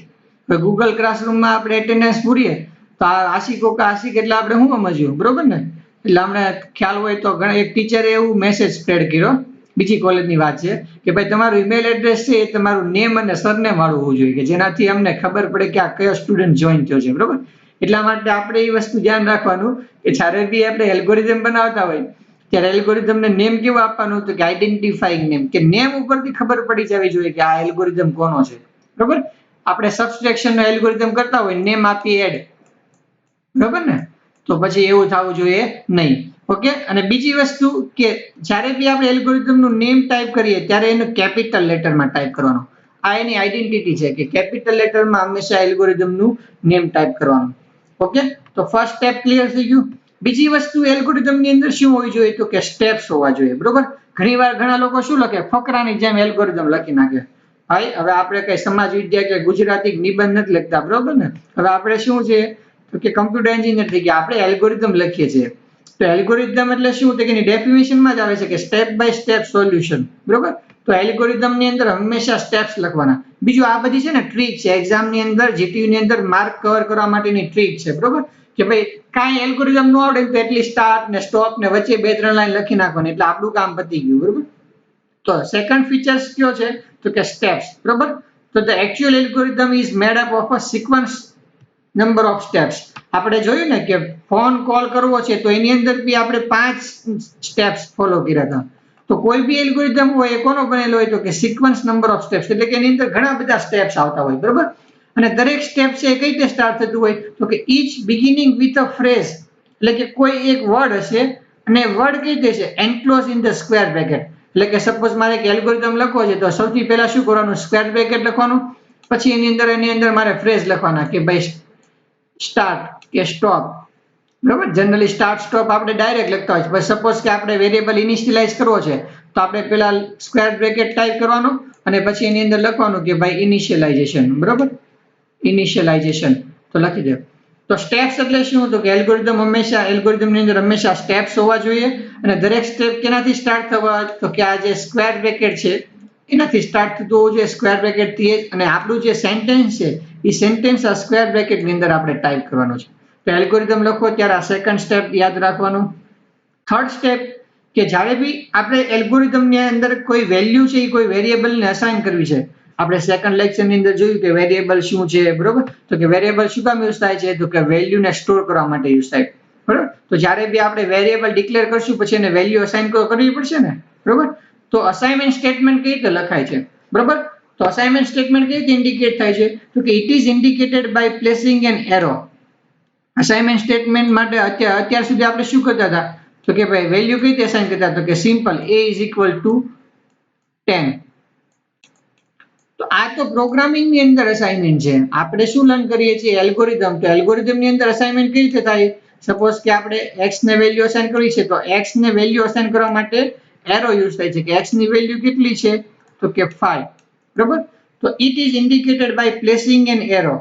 ગૂગલ ક્લાસરૂમમાં આપણે એટેન્ડન્સ પૂરીએ તો આ આશિકોકા આશિક એટલે આપણે શું સમજ્યું, બરોબર ને. એટલે અમને ખ્યાલ હોય તો એક ટીચરે એવું મેસેજ સ્પ્રેડ કર્યો, બીજી કોલેજની વાત છે કે ભાઈ તમારું ઈમેલ એડ્રેસ છે એ તમારું નેમ અને સરનેમ વાળું હોવું જોઈએ કે જેનાથી અમને ખબર પડે કે આ કયો સ્ટુડન્ટ જોઈન થયો છે, બરોબર. એટલા માટે આપણે એ વસ્તુ ધ્યાન રાખવાનું કે જ્યારે બી આપણે એલ્ગોરિધમ બનાવતા હોય ત્યારે એલ્ગોરિધમને નેમ કેવું આપવાનું હતું કે આઈડેન્ટિફાઈંગ નેમ, કે નેમ ઉપરથી ખબર પડી જવી જોઈએ કે આ એલ્ગોરિધમ કોનો છે, બરોબર. આપણે સબસ્ટ્રેક્શન નો એલ્ગોરિધમ કરતા હોય નેમ આપી એડ, બરોબર ને, તો પછી એવું થવું જોઈએ નહીં. ઓકે. અને બીજી વસ્તુ કે જ્યારે બી આપણે એલ્ગોરિધમનું નેમ ટાઈપ કરીએ ત્યારે એનું કેપિટલ લેટરમાં ટાઈપ કરવાનું. આ એની આઈડેન્ટિટી છે કે કેપિટલ લેટરમાં હંમેશા એલ્ગોરિધમનું નેમ ટાઈપ કરવાનું. ઓકે. તો ફર્સ્ટ સ્ટેપ ક્લિયર થઈ ગયું. બીજી વસ્તુ એલ્ગોરિધમની અંદર શું હોવી જોઈએ તો કે સ્ટેપ્સ હોવા જોઈએ, બરોબર. ઘણીવાર ઘણા લોકો શું લખે ફકરાની જેમ એલ્ગોરિધમ લખી નાખે. ભાઈ હવે આપણે કઈ સમાજ વિદ્યા કે ગુજરાતી નિબંધ નથી લખતા, બરોબર ને. હવે આપણે શું છે તો કે કમ્પ્યુટર એન્જિનિયર થઈ ગયા, આપણે એલ્ગોરિધમ લખીએ છીએ. તો એલ્ગોરિધમ એટલે શું તો કે એની ડેફિનેશનમાં જ આવે છે કે સ્ટેપ બાય સ્ટેપ સોલ્યુશન, બરોબર. તો એલ્ગોરિધમની અંદર હંમેશા સ્ટેપ્સ લખવાના. બીજું આ બધી છે ને ટ્રીક છે એક્ઝામની અંદર જીટીયુ ની અંદર માર્ક કવર કરવા માટેની ટ્રીક છે, બરોબર. કે ભાઈ કાંઈ એલ્ગોરિધમ ન આવડે તો એટલી સ્ટાર્ટ ને સ્ટોપ ને વચ્ચે 2-3 લાઈન લખી નાખવાની એટલે આપણું કામ પતી ગયું, બરોબર. તો સેકન્ડ ફીચર્સ કયો છે તો કે સ્ટેપ્સ, બરોબર. તો the actual algorithm is made up of a sequence number of steps. આપણે જોયું ને કે ફોન કોલ કરવો છે તો એની અંદર બી આપણે 5 સ્ટેપ્સ ફોલો કર્યા હતા. તો કોઈ બી એલ્ગોરિધમ હોય એ કોનો બનેલો હોય તો કે સિક્વન્સ નંબર ઓફ સ્ટેપ્સ, એટલે કે એની અંદર ઘણા બધા સ્ટેપ્સ આવતા હોય, બરોબર. અને દરેક સ્ટેપ છે એ કઈ રીતે સ્ટાર્ટ થતું હોય તો કે each beginning with a phrase, એટલે કે કોઈ એક વર્ડ હશે અને વર્ડ કઈ રીતે છે enclose in the square bracket. એટલે કે સપોઝ મારે એક એલ્ગોરિધમ લખવો છે તો સૌથી પહેલા શું કરવાનું સ્ક્વેર બ્રેકેટ લખવાનું, પછી એની અંદર મારે ફ્રેઝ લખવાના કે ભાઈ સ્ટાર્ટ કે સ્ટોપ, બરોબર. જનરલી સ્ટાર્ટ સ્ટોપ આપણે ડાયરેક્ટ લખતા હોય છે. સપોઝ કે આપણે વેરિયેબલ ઇનિશિયલાઇઝ કરવો છે તો આપણે પહેલા સ્ક્વેર બ્રેકેટ ટાઈપ કરવાનું અને પછી એની અંદર લખવાનું કે ભાઈ ઇનિશિયલાઇઝેશન, બરોબર. ઇનિશિયલાઇઝેશન તો લખી દો. તો સ્ટેપ્સ એટલે શું તો કે એલ્ગોરિધમની અંદર હંમેશા સ્ટેપ્સ હોવા જોઈએ અને દરેક સ્ટેપ કેનાથી સ્ટાર્ટ થવા તો કે આ જે સ્ક્વેર બ્રેકેટ છે એનાથી સ્ટાર્ટ થતું હોવું જોઈએ, સ્ક્વેર બ્રેકેટ થી. અને આપણું જે સેન્ટેન્સ છે એ સેન્ટેન્સ આ સ્ક્વેર બ્રેકેટ ની અંદર આપણે ટાઈપ કરવાનો છે. તો એલ્ગોરિધમ લખો ત્યારે આ સેકન્ડ સ્ટેપ યાદ રાખવાનું. થર્ડ સ્ટેપ કે જ્યારે બી આપણે એલ્ગોરિધમની અંદર કોઈ વેલ્યુ છે એ કોઈ વેરિયેબલને અસાઇન કરવી છે. આપણે સેકન્ડ લેક્ચરની અંદર જોયું કે વેરિયેબલ શું છે, બરોબર. તો કે વેરિયેબલ શું કામ યુઝ થાય છે તો કે વેલ્યુને સ્ટોર કરવા માટે યુઝ થાય, બરોબર. તો જ્યારે બી આપણે વેરિયેબલ ડિક્લેર કરશું પછી એને વેલ્યુ અસાઇન કરવી પડશે ને, બરોબર. તો અસાઇનમેન્ટ સ્ટેટમેન્ટ કઈ રીતે લખાય છે, બરોબર. તો અસાઇનમેન્ટ સ્ટેટમેન્ટ કઈ રીતે ઇન્ડિકેટ થાય છે તો કે it is indicated by placing an arrow. Assignment statement માટે અત્યાર સુધી આપણે શું કરતા હતા તો કે ભાઈ વેલ્યુ કઈ રીતે અસાઇન કરતા તો કે simple a is equal to 10. તો આ તો પ્રોગ્રામિંગ ની અંદર અસાઇનમેન્ટ છે. આપણે શું લર્ન કરીએ છીએ એલ્ગોરિધમ. તો એલ્ગોરિધમ ની અંદર અસાઇનમેન્ટ કઈ રીતે થાય સપોઝ કે આપણે x ને વેલ્યુ અસાઇન કરવી છે તો x ને વેલ્યુ અસાઇન કરવા માટે એરો યુઝ થાય છે કે x ની વેલ્યુ કેટલી છે તો કે 5, બરોબર. તો it is indicated by placing an arrow,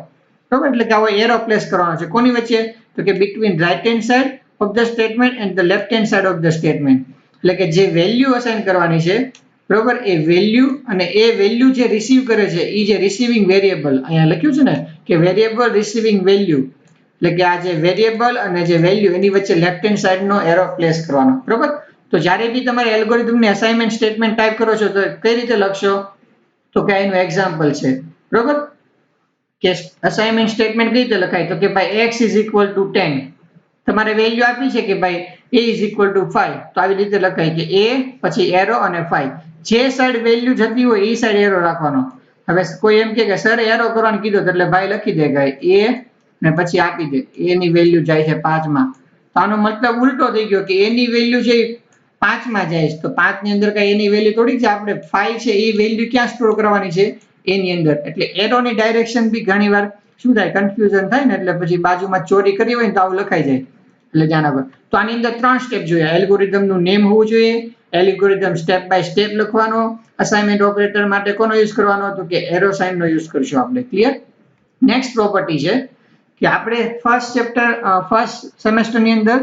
બરોબર. એટલે કે આવો એરો પ્લેસ કરવાનો છે કોની વચ્ચે તો કે between right hand side of the statement and the left hand side of the statement. એટલે કે જે વેલ્યુ અસાઇન કરવાની છે, બરોબર, એ વેલ્યુ અને એ વેલ્યુ જે રિસીવ કરે છે એ જે રિસીવિંગ વેરિયેબલ અહીંયા લખ્યું છે ને કે વેરિયેબલ રિસીવિંગ વેલ્યુ, એટલે કે આ જે વેરિયેબલ અને જે વેલ્યુ એની વચ્ચે લેફ્ટ હેન્ડ સાઈડ નો એરો પ્લેસ કરવાનો, બરોબર. તો જ્યારે બી તમારે એલ્ગોરિધમની અસાઇનમેન્ટ સ્ટેટમેન્ટ ટાઈપ કરો છો તો કઈ રીતે લખશો તો કે એનું એક્ઝામ્પલ છે, બરોબર. કે અસાઇનમેન્ટ સ્ટેટમેન્ટ કઈ રીતે લખાય તો કે ભાઈ x ઇઝ ઇક્વલ ટુ 10. તમારે વેલ્યુ આપી છે કે ભાઈ a ઇઝ ઇક્વલ ટુ 5. તો આવી રીતે લખાય કે a પછી એરો અને 5. જે સાઈડ વેલ્યુ જતી હોય એ સાઈડ એરો રાખવાનો. હવે કોઈ એમ કે સર એરો કરવાનું કીધું એટલે ભાઈ લખી દે કે a ને પછી આપી દે a ની વેલ્યુ જાય છે 5 માં. તો આનો મતલબ ઉલટો થઈ ગયો કે a ની વેલ્યુ છે 5 માં જાય છે તો 5 ની અંદર કઈ એની વેલ્યુ થોડીક છે, આપણે 5 છે એ વેલ્યુ ક્યાં સ્ટોર કરવાની છે એની અંદર. એટલે એરોની ડાયરેક્શન બી ઘણીવાર શું થાય કન્ફ્યુઝન થાય ને એટલે પછી બાજુમાં ચોરી કરી હોય ને તો આવું લખાઈ જાય, એટલે ધ્યાન આપો. તો આની અંદર 3 સ્ટેપ જોયા. એલ્ગોરિધમ નું નેમ હોવું જોઈએ, એલ્ગોરિધમ સ્ટેપ બાય સ્ટેપ લખવાનો, અસાઇનમેન્ટ ઓપરેટર માટે કોનો યુઝ કરવાનો તો કે એરો સાઇન નો યુઝ કરશું આપણે. ક્લિયર. નેક્સ્ટ પ્રોપર્ટી છે કે આપણે ફર્સ્ટ સેમેસ્ટર ની અંદર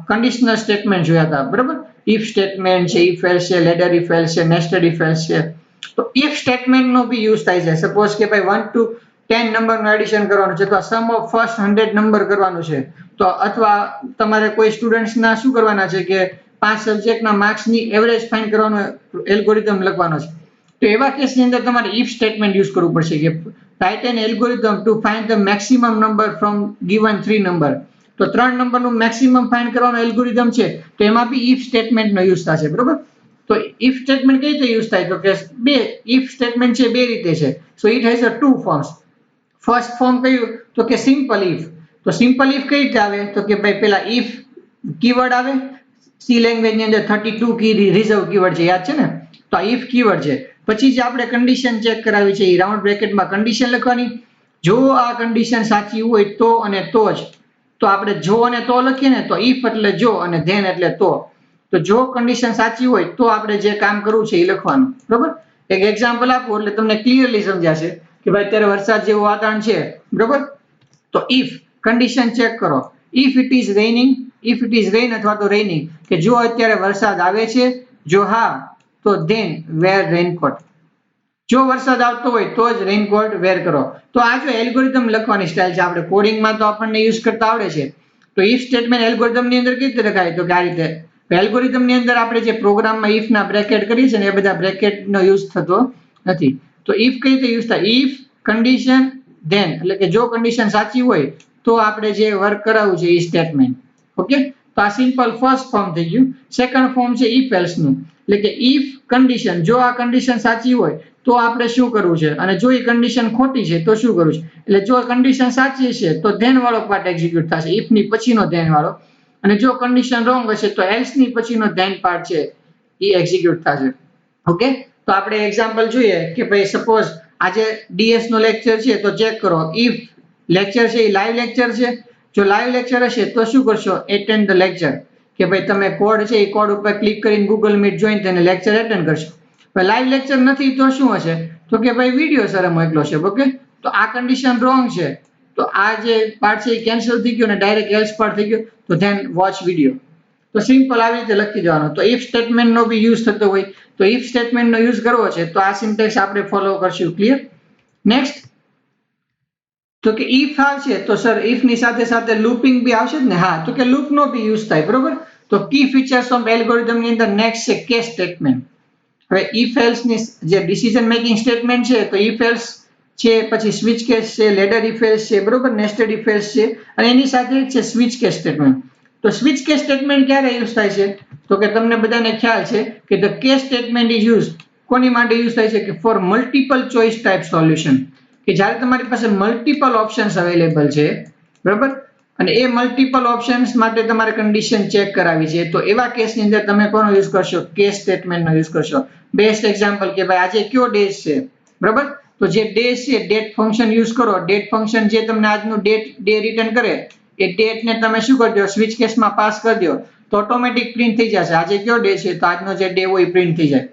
કન્ડિશનલ સ્ટેટમેન્ટ જોયા હતા, બરોબર. ઇફ સ્ટેટમેન્ટ છે, ઇફ એલ્સ છે, લેડર ઇફ એલ્સ છે, નેસ્ટેડ ઇફ એલ્સ છે. તો ઇફ સ્ટેટમેન્ટનો બી યુઝ થાય છે. સપોઝ કે ભાઈ 1 to 10 નંબરનું એડિશન કરવાનું છે તો સમ ઓફ ફર્સ્ટ 100 નંબર કરવાનું છે. તો અથવા તમારે કોઈ સ્ટુડન્ટ્સના શું કરવાના છે કે 5 સબ્જેક્ટના માર્ક્સની એવરેજ ફાઇન્ડ કરવાનો એલ્ગોરિધમ લખવાનો છે. તો એવા કેસની અંદર તમારે ઇફ સ્ટેટમેન્ટ યુઝ કરવું પડશે કે write an algorithm to find the maximum number from given 3 number. તો 3 નંબરનું મેક્સિમમ ફાઇન્ડ કરવાનો એલ્ગોરિધમ છે તો એમાં બી ઇફ સ્ટેટમેન્ટનો યુઝ થશે. બરોબર. તો ઇફ સ્ટેટમેન્ટ કઈ રીતે યુઝ થાય તો કે બે ઇફ સ્ટેટમેન્ટ છે બે રીતે છે. So it has a two forms. First form કયું તો કે સિમ્પલ ઇફ. તો સિમ્પલ ઇફ કઈ રીતે આવે તો કે ભાઈ પેલા ઇફ કીવર્ડ આવે. સી લેંગ્વેજ ની અંદર 32 કી રિઝર્વ કીવર્ડ છે, યાદ છે ને? તો આ ઇફ કીવર્ડ છે. પછી જે આપણે કન્ડિશન ચેક કરાવી છે એ રાઉન્ડ બ્રેકેટમાં કન્ડિશન લખવાની. જો આ કન્ડિશન સાચી હોય તો અને તો જ. તો આપણે જો અને તો લખીએ ને તો ઇફ એટલે જો અને ધેન એટલે તો. તો જો કન્ડિશન સાચી હોય તો આપણે જે કામ કરવું છે એ લખવાનું. બરોબર. એક એક્ઝામ્પલ આપું એટલે તમને ક્લિયરલી સમજાશે કે ભાઈ અત્યારે વરસાદ જેવું વાતાવરણ છે. બરોબર. તો ઇફ કન્ડિશન ચેક કરો. If it is રેઇનિંગ, if it is rain અથવા તો રેઇનિંગ, કે જો અત્યારે વરસાદ આવે છે, જો હા તો ધેન વેર રેનકોટ. જો વરસાદ આવતો હોય તો જ રેનકોટ વેર કરો. તો આ જો એલ્ગોરિધમ લખવાની સ્ટાઇલ છે. આપણે કોડિંગમાં તો આપણને યુઝ કરતા આવડે છે. તો ઇફ સ્ટેટમેન્ટ એલ્ગોરિધમની અંદર કેવી રીતે લખાય તો કે આ રીતે. એલ્ગોરિધમની અંદર આપણે જે પ્રોગ્રામમાં ઇફ ના બ્રેકેટ કરીએ છીએ ને એ બધા બ્રેકેટનો યુઝ થતો નથી. તો ઇફ કઈ રીતે યુઝ થાય? ઇફ કન્ડિશન ધેન, એટલે કે જો કન્ડિશન સાચી હોય તો આપણે જે વર્ક કરાવવું છે એ સ્ટેટમેન્ટ. ઓકે. તો આ સિમ્પલ ફર્સ્ટ ફોર્મ થઈ ગયું. સેકન્ડ ફોર્મ છે ઇફ એલ્સ નું. એટલે કે ઇફ કન્ડિશન, જો આ કન્ડિશન સાચી હોય તો આપણે શું કરવું છે અને જો એ કન્ડિશન ખોટી છે તો શું કરવું છે. એટલે જો કન્ડિશન સાચી છે તો ધેન વાળો પાર્ટ એક્ઝિક્યુટ થશે, ઇફ ની પછીનો ધેન વાળો. અને જો કન્ડિશન રોંગ હશે તો એલ્સ ની પછીનો ધેન પાર્ટ છે એ એક્ઝિક્યુટ થશે. ઓકે. તો આપણે એક્ઝામ્પલ જોઈએ કે ભાઈ સપોઝ આજે ડીએસ નો લેક્ચર છે તો ચેક કરો ઇફ લેક્ચર છે એ લાઈવ લેક્ચર છે. જો લાઈવ લેક્ચર હશે તો શું કરશો? Attend the lecture. કે ભાઈ તમે કોડ છે એ કોડ ઉપર ક્લિક કરીને ગૂગલ મીટ જોઈન થઈને લેક્ચર એટેન્ડ કરશો. લાઈવ લેક્ચર નથી તો શું હશે તો કે ભાઈ વિડીયો સર મોકલો છે. ઓકે. તો આ કન્ડિશન રોંગ છે. તો આ જે પાર્ટ છે એ કેન્સલ થઈ ગયો અને ડાયરેક્ટ એલ્સ પાર્ટ થઈ ગયો. તો ધેન વોચ વિડીયો. તો સિમ્પલ આવી રીતે લખી દેવાનું. તો ઇફ સ્ટેટમેન્ટનો બી યુઝ થતો હોય તો ઇફ સ્ટેટમેન્ટનો યુઝ કરવો છે તો આ સિન્ટેક્સ આપણે ફોલો કરશું. ક્લિયર? નેક્સ્ટ તો કે ઇફ આવશે તો સર ઇફ ની સાથે સાથે લૂપિંગ બી આવશે જ ને? હા. તો કે લૂપ નો બી યુઝ થાય. બરોબર. તો કી ફીચર્સ ઓફ એલ્ગોરિધમ ની અંદર નેક્સ્ટ છે કેસ સ્ટેટમેન્ટ. હવે ઇફ એલ્સ ની જે ડિસિઝન મેકિંગ સ્ટેટમેન્ટ છે તો ઇફ એલ્સ છે, પછી સ્વિચ કેસ છે, લેડર ઇફ એલ્સ છે, બરોબર, નેસ્ટેડ ઇફ એલ્સ છે અને એની સાથે છે સ્વિચ કેસ સ્ટેટમેન્ટ. તો સ્વિચ કેસ સ્ટેટમેન્ટ ક્યારે યુઝ થાય છે તો કે તમને બધાને ખ્યાલ છે કે the case statement is use કોની માટે યુઝ થાય છે કે for multiple choice type solution. કે જ્યારે તમારી પાસે મલ્ટિપલ ઓપ્શન્સ અવેલેબલ છે. બરાબર. અને એ મલ્ટિપલ ઓપ્શન્સ માટે તમારે કન્ડિશન ચેક કરાવી છે તો એવા કેસની અંદર તમે કોનો યુઝ કરશો? કેસ સ્ટેટમેન્ટનો યુઝ કરશો. બેસ્ટ એક્ઝામ્પલ કે ભાઈ આજે કયો ડેઝ છે. બરાબર. તો જે ડેઝ છે ડેટ ફંક્શન યુઝ કરો. ડેટ ફંક્શન જે તમને આજનું ડે રિટર્ન કરે એ ડેટ ને તમે શું કરજો? સ્વિચ કેસમાં પાસ કરી દો તો ઓટોમેટિક પ્રિન્ટ થઈ જશે. આજે કયો ડે છે તો આજનો જે ડે હોય પ્રિન્ટ થઈ જાય.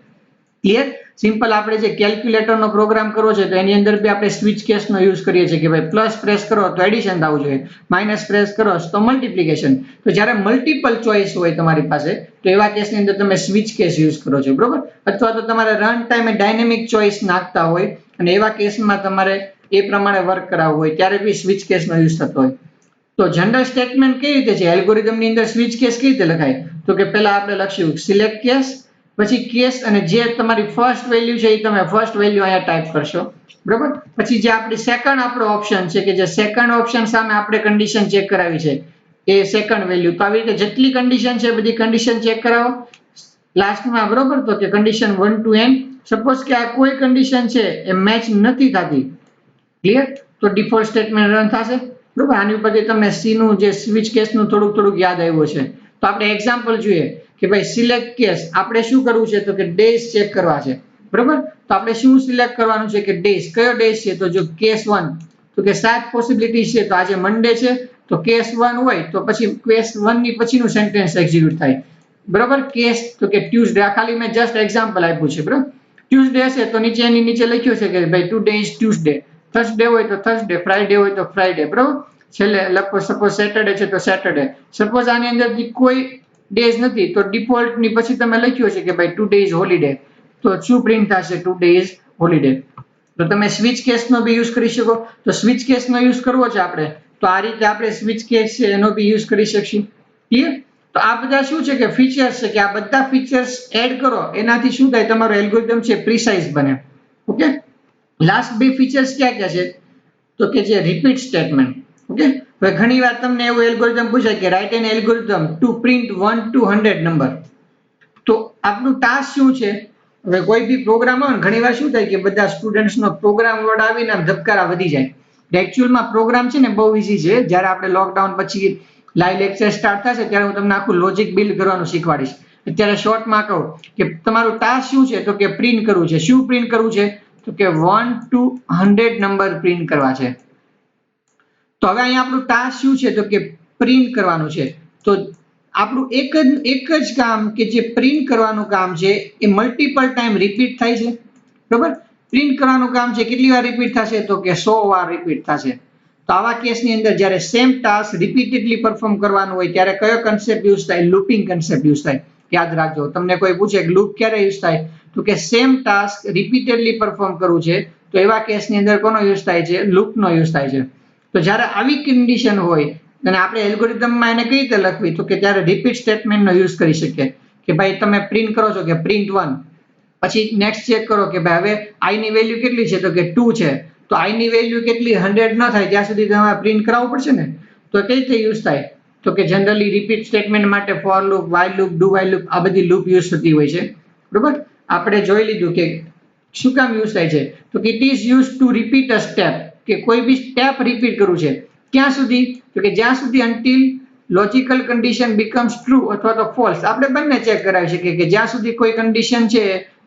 ક્લિયર? સિમ્પલ. આપણે જે કેલ્ક્યુલેટરનો પ્રોગ્રામ કરવો છે તો એની અંદર બી આપણે સ્વિચ કેસનો યુઝ કરીએ છીએ કે ભાઈ પ્લસ પ્રેસ કરો તો એડિશન થવું જોઈએ, માઇનસ પ્રેસ કરો તો મલ્ટિપ્લિકેશન. તો જ્યારે મલ્ટિપલ ચોઇસ હોય તમારી પાસે તો એવા કેસની અંદર તમે સ્વિચ કેસ યુઝ કરો છો. બરોબર. અથવા તો તમારે રન ટાઈમે ડાયનેમિક ચોઇસ નાખતા હોય અને એવા કેસમાં તમારે એ પ્રમાણે વર્ક કરાવવું હોય ત્યારે બી સ્વિચ કેસનો યુઝ થતો હોય. તો જનરલ સ્ટેટમેન્ટ કેવી રીતે છે એલ્ગોરિધમની અંદર? સ્વિચ કેસ કેવી રીતે લખાય તો કે પહેલા આપણે લખશું સિલેક્ટ કેસ, પછી કેસ અને જે તમારી ફર્સ્ટ વેલ્યુ છે એ તમે ફર્સ્ટ વેલ્યુ અહીંયા ટાઈપ કરશો. બરાબર. પછી જે આપણી સેકન્ડ આપણો ઓપ્શન છે કે જે સેકન્ડ ઓપ્શન સામે આપણે કન્ડિશન ચેક કરાવી છે એ સેકન્ડ વેલ્યુ. તો આવી રીતે જેટલી કન્ડિશન છે બધી કન્ડિશન ચેક કરાવો લાસ્ટમાં. બરોબર. તો કે કન્ડિશન 1 to n. સપોઝ કે આ કોઈ કન્ડિશન છે એ મેચ નથી થતી. ક્લિયર? તો ડિફોલ્ટ સ્ટેટમેન્ટ રન થશે. બરોબર. આની ઉપરથી તમને સી નું જે સ્વિચ કેસનું થોડુંક યાદ આવ્યું છે. તો આપણે એક્ઝામ્પલ જોઈએ કે ભાઈ સિલેક્ટ કેસ આપણે શું કરવું છે તો કે ડેઝ ચેક કરવા છે. બરોબર. તો આપણે શું સિલેક્ટ કરવાનું છે કે ડેઝ. કયો ડેઝ છે તો જો કેસ 1 તો કે 7 પોસિબિલિટી છે તો આજે મંડે છે તો કેસ 1 હોય તો પછી કેસ 1 ની પછીનું સેન્ટેન્સ એક્ઝિક્યુટ થાય. બરોબર. કેસ તો કે ટ્યુઝડે. આ ખાલી મેં જસ્ટ એક્ઝામ્પલ આપ્યું છે. બરોબર. ટ્યુઝડે હશે તો નીચે એની નીચે લખ્યું છે કે ભાઈ ટુડે ઇઝ ટ્યુઝડે. થર્સડે હોય તો થર્સડે, ફ્રાઈડે હોય તો ફ્રાઈડે. બરોબર. છેલ્લે સપોઝ સેટરડે છે તો સેટરડે. સપોઝ આની અંદરથી કોઈ ડેઝ નથી તો ડિફોલ્ટ ની પછી તમે લખ્યું છે કે ભાઈ ટુડે ઇઝ હોલિડે, તો શું પ્રિન્ટ થશે? Today is holiday. તો તમે સ્વિચ કેસનો બી યુઝ કરી શકો. તો સ્વિચ કેસનો યુઝ કરવો છે આપણે, તો આ રીતે આપણે સ્વિચ કેસ છે એનો બી યુઝ કરી શકશું. ક્લિયર? તો આ બધા શું છે કે ફીચર્સ છે, કે આ બધા ફીચર્સ એડ કરો એનાથી શું થાય? તમારો એલ્ગોરિધમ છે પ્રિસાઇઝ બને. ઓકે, લાસ્ટ બે ફીચર્સ ક્યાં ક્યાં છે? તો કે જે રિપીટ સ્ટેટમેન્ટ. ઓકે, હવે ઘણી વાર તમને એવું એલ્ગોરિધમ પૂછાય કે write an algorithm to print 1 to 100 number. તો આપણું ટાસ્ક શું છે? હવે કોઈ બી પ્રોગ્રામ હોય ને ઘણી વાર શું થાય કે બધા સ્ટુડન્ટ્સનો પ્રોગ્રામ વર્ડ આવીને આમ ધબકારા વધી જાય. એકચ્યુઅલમાં પ્રોગ્રામ છે ને બહુ ઈઝી છે. જ્યારે આપણે લોકડાઉન પછી લાઈવ લેક્ચર સ્ટાર્ટ થશે ત્યારે હું તમને આખું લોજિક બિલ્ડ કરવાનું શીખવાડીશ. અત્યારે શોર્ટમાં કહું કે તમારું ટાસ્ક શું છે? તો કે પ્રિન્ટ કરવું છે. શું પ્રિન્ટ કરવું છે? તો કે 1 to 100 નંબર પ્રિન્ટ કરવા છે. તો હવે અહીંયા આપણું ટાસ્ક શું છે? તો કે પ્રિન્ટ કરવાનું છે. તો આપણું એક જ કામ કે જે પ્રિન્ટ કરવાનું કામ છે એ મલ્ટિપલ ટાઈમ રિપીટ થાય છે. બરાબર? પ્રિન્ટ કરવાનું કામ છે કેટલી વાર રિપીટ થશે? તો કે 100 વાર રિપીટ થશે. તો આવા કેસની અંદર જ્યારે સેમ ટાસ્ક રિપીટેડલી પરફોર્મ કરવાનું હોય ત્યારે કયો કન્સેપ્ટ યુઝ થાય? લૂપિંગ કન્સેપ્ટ યુઝ થાય. યાદ રાખજો. તમને કોઈ પૂછે કે લૂપ ક્યારે યુઝ થાય? તો કે સેમ ટાસ્ક રિપીટેડલી પરફોર્મ કરવું છે તો એવા કેસની અંદર કોનો યુઝ થાય છે? લૂપનો યુઝ થાય છે. તો જ્યારે આવી કન્ડિશન હોય અને આપણે એલ્ગોરિધમમાં એને કઈ રીતે લખવી? તો કે ત્યારે રિપીટ સ્ટેટમેન્ટનો યુઝ કરી શકીએ. કે ભાઈ તમે પ્રિન્ટ કરો છો કે પ્રિન્ટ 1, પછી નેક્સ્ટ ચેક કરો કે ભાઈ હવે આઈ ની વેલ્યુ કેટલી છે? તો કે 2 છે. તો આઈ ની વેલ્યુ કેટલી 100 ન થાય ત્યાં સુધી તમારે પ્રિન્ટ કરાવવું પડશે ને. તો કઈ રીતે યુઝ થાય? તો કે જનરલી રિપીટ સ્ટેટમેન્ટ માટે for loop, while loop, do while loop આ બધી લૂપ યુઝ થતી હોય છે. બરોબર? આપણે જોઈ લીધું કે શું કામ યુઝ થાય છે? તો કે it is use to repeat a step, કે કોઈ બી સ્ટેપ રિપીટ કરવું છે. ક્યાં સુધી? તો કે જ્યાં સુધી until logical condition becomes true અથવા તો false. આપણે બંને ચેક કરાવી શકીએ કે જ્યાં સુધી કોઈ કન્ડિશન છે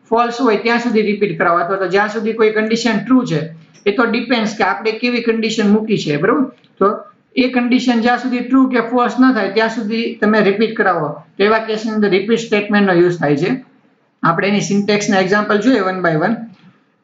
ફોલ્સ હોય ત્યાં સુધી રિપીટ કરાવો અથવા તો જ્યાં સુધી કોઈ કન્ડિશન ટ્રુ છે. એ તો ડિપેન્ડ્સ કે આપણે કેવી કન્ડિશન મૂકી છે. બરોબર? તો એ કન્ડિશન જ્યાં સુધી ટ્રુ કે ફોલ્સ ન થાય ત્યાં સુધી તમે રિપીટ કરાવો તો એવા કેસની અંદર રિપીટ સ્ટેટમેન્ટનો યુઝ થાય છે. આપણે એની સિન્ટેક્સના એક્ઝામ્પલ જોઈએ વન બાય વન.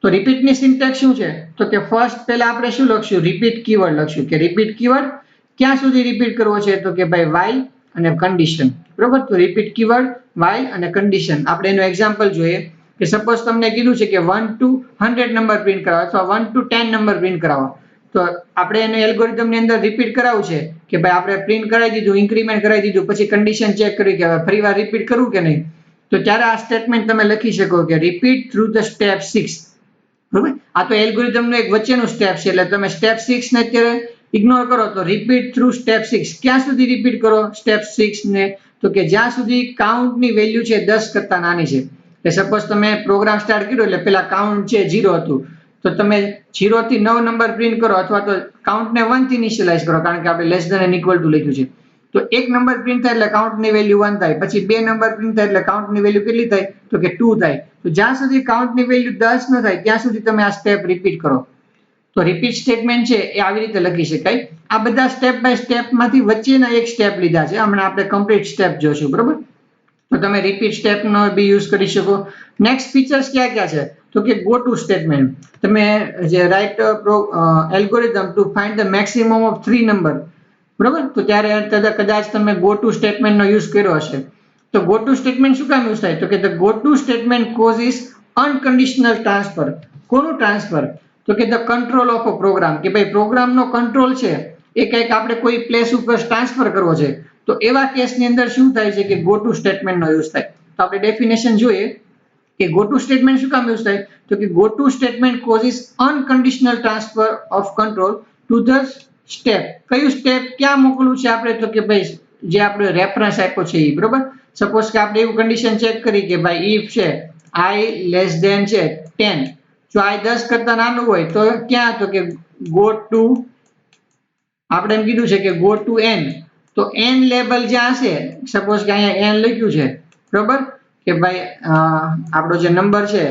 તો રિપીટની સિન્ટેક્સ શું છે? તો કે ફર્સ્ટ પહેલા આપણે શું લખશું? રિપીટ કીવર્ડ લખશું. કે રિપીટ કીવર્ડ ક્યાં સુધી રિપીટ કરવો છે? તો કે ભાઈ while અને કન્ડિશન. બરોબર? તો રિપીટ કીવર્ડ, while અને કન્ડિશન. આપણે એનું એક્ઝામ્પલ જોઈએ કે સપોઝ તમને કીધું છે કે 1 to 100 નંબર પ્રિન્ટ કરાવો અથવા 1 to 10 નંબર પ્રિન્ટ કરાવો. તો આપણે એને એલ્ગોરિધમની અંદર રિપીટ કરાવવું છે કે ભાઈ આપણે પ્રિન્ટ કરાવી દીધું, ઇન્ક્રીમેન્ટ કરાવી દીધું, પછી કન્ડિશન ચેક કરી કે ફરી વાર રિપીટ કરવું કે નહીં. તો ત્યારે આ સ્ટેટમેન્ટ તમે લખી શકો કે રિપીટ થ્રુ ધ સ્ટેપ 6. બરોબર? આ તો એલ્ગોરિધમનું એક વચ્ચેનું સ્ટેપ છે એટલે તમે સ્ટેપ 6 ને અત્યારે ઇગ્નોર કરો તો રિપીટ થ્રુ સ્ટેપ 6. ક્યાં સુધી રિપીટ કરો સ્ટેપ 6 ને? તો કે જ્યાં સુધી કાઉન્ટની વેલ્યુ છે 10 કરતા નાની છે. કે સપોઝ તમે પ્રોગ્રામ સ્ટાર્ટ કર્યો એટલે પેલા કાઉન્ટ છે 0 હતું, તો તમે 0 થી 9 નંબર પ્રિન્ટ કરો અથવા તો કાઉન્ટને 1 થી ઇનિશિયલાઇઝ કરો કારણ કે આપણે less than and equal to લખ્યું છે. તો એક નંબર પ્રિન્ટ થાય એટલે કાઉન્ટની વેલ્યુ 1 થાય, પછી 2 નંબર પ્રિન્ટ થાય એટલે કાઉન્ટની વેલ્યુ કેટલી થાય? તો કે 2 થાય. તો જ્યાં સુધી કાઉન્ટની વેલ્યુ 10 ન થાય ત્યાં સુધી તમે આ સ્ટેપ રિપીટ કરો. તો રિપીટ સ્ટેટમેન્ટ છે એ આવી રીતે લખી શકાય. આ બધા સ્ટેપ બાય સ્ટેપમાંથી વચ્ચેના એક સ્ટેપ લીધા છે. હમણાં આપણે કમ્પ્લીટ સ્ટેપ જોશું. બરોબર? તો તમે રિપીટ સ્ટેપનો બી યુઝ કરી શકો. નેક્સ્ટ ફીચર્સ ક્યાં ક્યાં છે? તો કે ગો ટુ સ્ટેટમેન્ટ. તમે જે write algorithm to find the maximum of 3 number. બરોબર? તો ત્યારે કદાચ તમે ગો ટુ સ્ટેટમેન્ટનો યુઝ કર્યો હશે. તો ગો ટુ સ્ટેટમેન્ટ શું કામ યુઝ થાય? તો કે the go to statement causes unconditional transfer. કોનું ટ્રાન્સફર? તો કે the control of a program. કે ભાઈ પ્રોગ્રામનો કંટ્રોલ છે એ કંઈક આપણે કોઈ પ્લેસ ઉપર ટ્રાન્સફર કરવો છે. તો એવા કેસની અંદર શું થાય છે કે ગો ટુ સ્ટેટમેન્ટનો યુઝ થાય. તો આપણે ડેફિનેશન જોઈએ કે ગો ટુ સ્ટેટમેન્ટ શું કામ યુઝ થાય? તો કે go to statement causes unconditional transfer of control to the step. કયું સ્ટેપ ક્યાં મોકલવું છે આપણે? તો કે ભાઈ જે આપણે રેફરન્સ આપ્યો છે એ. બરોબર? સપોઝ કે આપણે એવું કન્ડિશન ચેક કરી કે ભાઈ ઇફ છે i લેસ ધેન છે 10, જો i 10 કરતા નાનું હોય તો ક્યાં? તો કે ગો ટુ, આપણે એમ કીધું છે કે ગો ટુ n. તો n લેબલ જ્યાં હશે, સપોઝ કે અહીંયા n લખ્યું છે. બરોબર? કે ભાઈ આપણો જે નંબર છે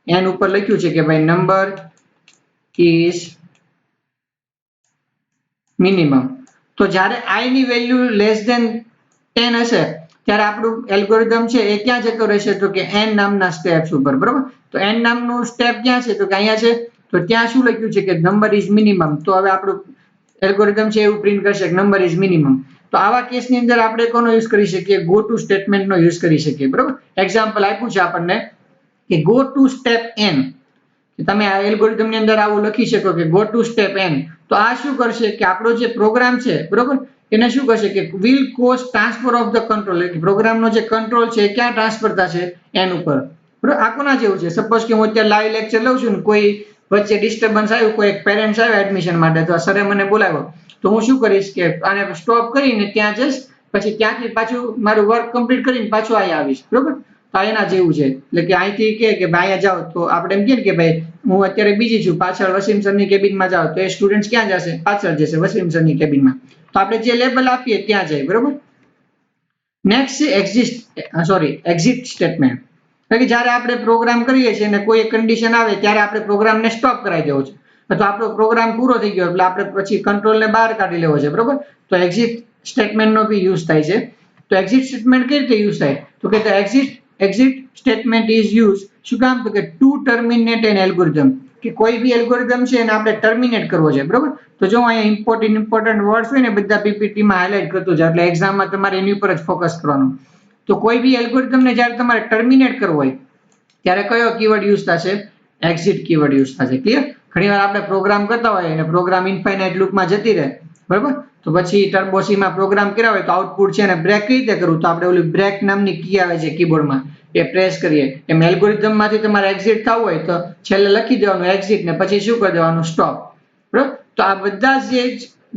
n ઉપર લખ્યું છે કે ભાઈ નંબર ઇઝ મિનિમમ. તો જ્યારે i ની વેલ્યુ લેસ ધેન 10 હશે ત્યારે આપણું એલ્ગોરિધમ છે એ ક્યાં જતો રહેશે? તો કે n નામના સ્ટેપ્સ ઉપર. બરોબર? તો n નામનું સ્ટેપ ક્યાં છે? તો કે અહીંયા છે. તો ત્યાં શું લખ્યું છે કે નંબર ઇઝ મિનિમમ. તો હવે આપણું એલ્ગોરિધમ છે એવું પ્રિન્ટ કરશે કે નંબર ઇઝ મિનિમમ. તો આવા કેસની અંદર આપણે કોનો યુઝ કરી શકીએ? ગો ટુ સ્ટેટમેન્ટનો યુઝ કરી શકીએ. બરોબર, એક્ઝામ્પલ આપ્યું છે આપણને કે ગો ટુ સ્ટેપ n. તમે આ એલ્ગોરિધમની અંદર આવું લખી શકો કે ગો ટુ સ્ટેપ n. તો આ શું કરશે કે આપણો જે પ્રોગ્રામ છે, બરોબર, એને શું કરશે કે will cause transfer of the control. એટલે પ્રોગ્રામનો જે કંટ્રોલ છે એ ક્યાં ટ્રાન્સફર થશે? n ઉપર. બરોબર, આ કોના જેવું છે? સપોઝ કે હું અત્યારે લાઈવ લેક્ચર લઉં છું ને કોઈ વચ્ચે ડિસ્ટર્બન્સ આવ્યું, કોઈ એક પેરેન્ટ્સ આવ્યા એડમિશન માટે, તો સરે મને બોલાવ્યો, તો હું શું કરીશ કે આને સ્ટોપ કરીને ત્યાં જઈશ, પછી ત્યાંથી પાછું મારું વર્ક કમ્પ્લીટ કરીને પાછું અહીંયા આવીશ. બરોબર, તો એના જેવું છે. એટલે કે અહીંથી કે ભાઈ અહીંયા જાઓ, તો આપણે એમ કહીએ કે ભાઈ હું અત્યારે બીજી છું, પાછળ વસીમ સરની કેબિનમાં જાઓ, તો એ સ્ટુડન્ટ ક્યાં જશે? પાછળ જશે વસીમ સરની કેબિનમાં. તો આપણે જે લેબલ આપીએ ત્યાં જાય. બરોબર, નેક્સ્ટ છે એક્ઝિટ સ્ટેટમેન્ટ. એટલે કે જ્યારે આપણે પ્રોગ્રામ કરીએ છીએ અને કોઈ કન્ડિશન આવે ત્યારે આપણે પ્રોગ્રામને સ્ટોપ કરાવી દેવો છે, અથવા આપણો પ્રોગ્રામ પૂરો થઈ ગયો એટલે આપણે પછી કંટ્રોલને બહાર કાઢી લેવો છે. બરોબર, તો એક્ઝિટ સ્ટેટમેન્ટનો બી યુઝ થાય છે. તો એક્ઝિટ સ્ટેટમેન્ટ કઈ રીતે યુઝ થાય? તો કે એક્ઝિટ સ્ટેટમેન્ટ ઇઝ યુઝ, શું કામ? તો કે ટુ ટર્મિનેટ એન એલ્ગોરિધમ, કે કોઈ બી એલ્ગોરિધમ છે એને આપણે ટર્મિનેટ કરવો છે. બરોબર, તો જો અહીંયા ઇમ્પોર્ટન્ટ વર્ડ્સ હોય ને બધા પીપીટીમાં હાઇલાઇટ કરતો જાય, એટલે એક્ઝામમાં તમારે એની ઉપર જ ફોકસ કરવાનું. તો કોઈ બી એલ્ગોરિધમને જ્યારે તમારે ટર્મિનેટ કરવો હોય ત્યારે કયો કીવર્ડ યુઝ થશે? એક્ઝિટ કીવર્ડ યુઝ થશે. ક્લિયર? ઘણીવાર આપણે પ્રોગ્રામ કરતા હોય અને પ્રોગ્રામ ઇન્ફાઇનાઇટ લૂપમાં જતી રહે, બરોબર, તો પછી ટર્બોસીમાં પ્રોગ્રામ કર્યા હોય તો આઉટપુટ છે ને બ્રેક કઈ રીતે કરવું? તો આપણે ઓલી બ્રેક નામની કી આવે છે કીબોર્ડમાં, એ પ્રેસ કરીએ. એમ એલ્ગોરિધમમાંથી તમારે એક્ઝિટ થવું હોય તો છેલ્લે લખી દેવાનું એક્ઝિટ ને પછી શું કરી દેવાનું? સ્ટોપ. બરોબર, તો આ બધા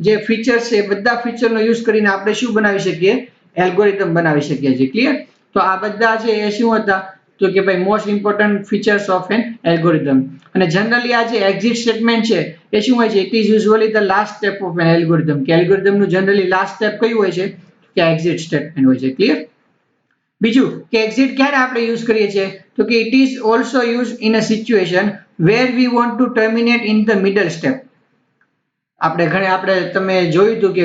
જે ફીચર્સ છે એ બધા ફીચરનો યુઝ કરીને આપણે શું બનાવી શકીએ? એલ્ગોરિધમ બનાવી શકીએ છીએ. ક્લિયર? તો આ બધા છે એ શું હતા? તો કે ભાઈ most important features of an algorithm. અને જનરલી આ જે એક્ઝિટ સ્ટેટમેન્ટ છે એ શું હોય છે? It is usually the last step of an algorithm. કે એલ્ગોરિધમનું જનરલી લાસ્ટ સ્ટેપ કયું હોય છે? કે એક્ઝિટ સ્ટેટમેન્ટ હોય છે. ક્લિયર? બીજું કે એક્ઝિટ ક્યારે આપણે યુઝ કરીએ છીએ? તો કે it is also use in a situation where we want to terminate in the middle step. આપણે તમે જોયું હતું કે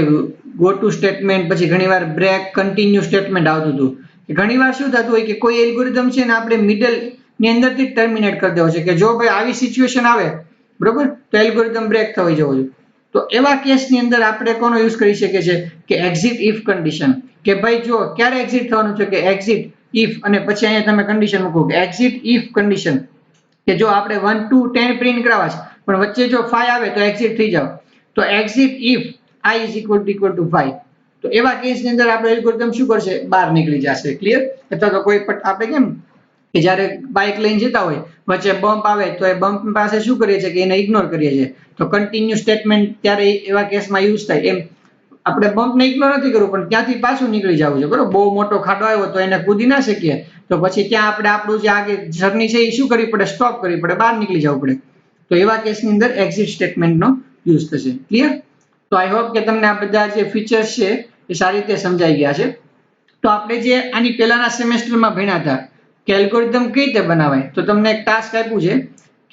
ગો ટુ સ્ટેટમેન્ટ પછી ઘણીવાર બ્રેક, કન્ટિન્યુ સ્ટેટમેન્ટ આવતું હતું. ઘણીવાર શું થતું હોય કે કોઈ એલ્ગોરિધમ છે ને આપણે મિડલ ની અંદરથી ટર્મિનેટ કરી દેવો છે, કે જો ભાઈ આવી સિચ્યુએશન આવે, બરોબર, તો એલ્ગોરિધમ બ્રેક થઈ જવો જોઈએ. તો એવા કેસની અંદર આપણે કોનો યુઝ કરી શકીએ છીએ? કે એક્ઝિટ ઇફ કન્ડિશન. કે ભાઈ જો ક્યારે એક્ઝિટ થવાનું છે? કે એક્ઝિટ ઇફ, અને પછી અહીંયા તમે કન્ડિશન મૂકો કે એક્ઝિટ ઇફ કન્ડિશન, કે જો આપણે 1 to 10 પ્રિન્ટ કરાવવા છે પણ વચ્ચે જો 5 આવે તો એક્ઝિટ થઈ જાવ. તો exit if i is equal to 5. તો એવા કેસની અંદર આપણે એલ્ગોરિધમ શું કરશે? બહાર નીકળી જશે. ક્લિયર? અથવા તો કોઈ આપણે કેમ કે જ્યારે બાઇક લઈને જતા હોય વચ્ચે બમ્પ આવે તો એ બમ્પ પાસે શું કરીએ છીએ? કે એને ઇગ્નોર કરીએ છીએ. તો કન્ટિન્યુ સ્ટેટમેન્ટ ત્યારે એવા કેસમાં યુઝ થાય. એમ આપણે બમ્પને ઇગ્નોર નથી કરવું પણ ત્યાંથી પાછું નીકળી જવું છે. બરોબર, બહુ મોટો ખાડો આવ્યો તો એને કૂદી ના શકીએ, તો પછી ત્યાં આપણે આપણું જે આગળ જર્ની છે એ શું કરવી પડે? સ્ટોપ કરવી પડે, બહાર નીકળી જવું પડે. તો એવા કેસની અંદર એક્ઝિટ સ્ટેટમેન્ટનો યુઝ થશે. ક્લિયર? તો આઈ હોપ કે તમને આ બધા જે ફીચર્સ છે એ સારી રીતે સમજાઈ ગયા છે. તો આપણે જે આની પહેલાના સેમેસ્ટરમાં ભણ્યા હતા કે એલ્ગોરિધમ કઈ રીતે બનાવાય, તો તમને એક ટાસ્ક આપ્યું છે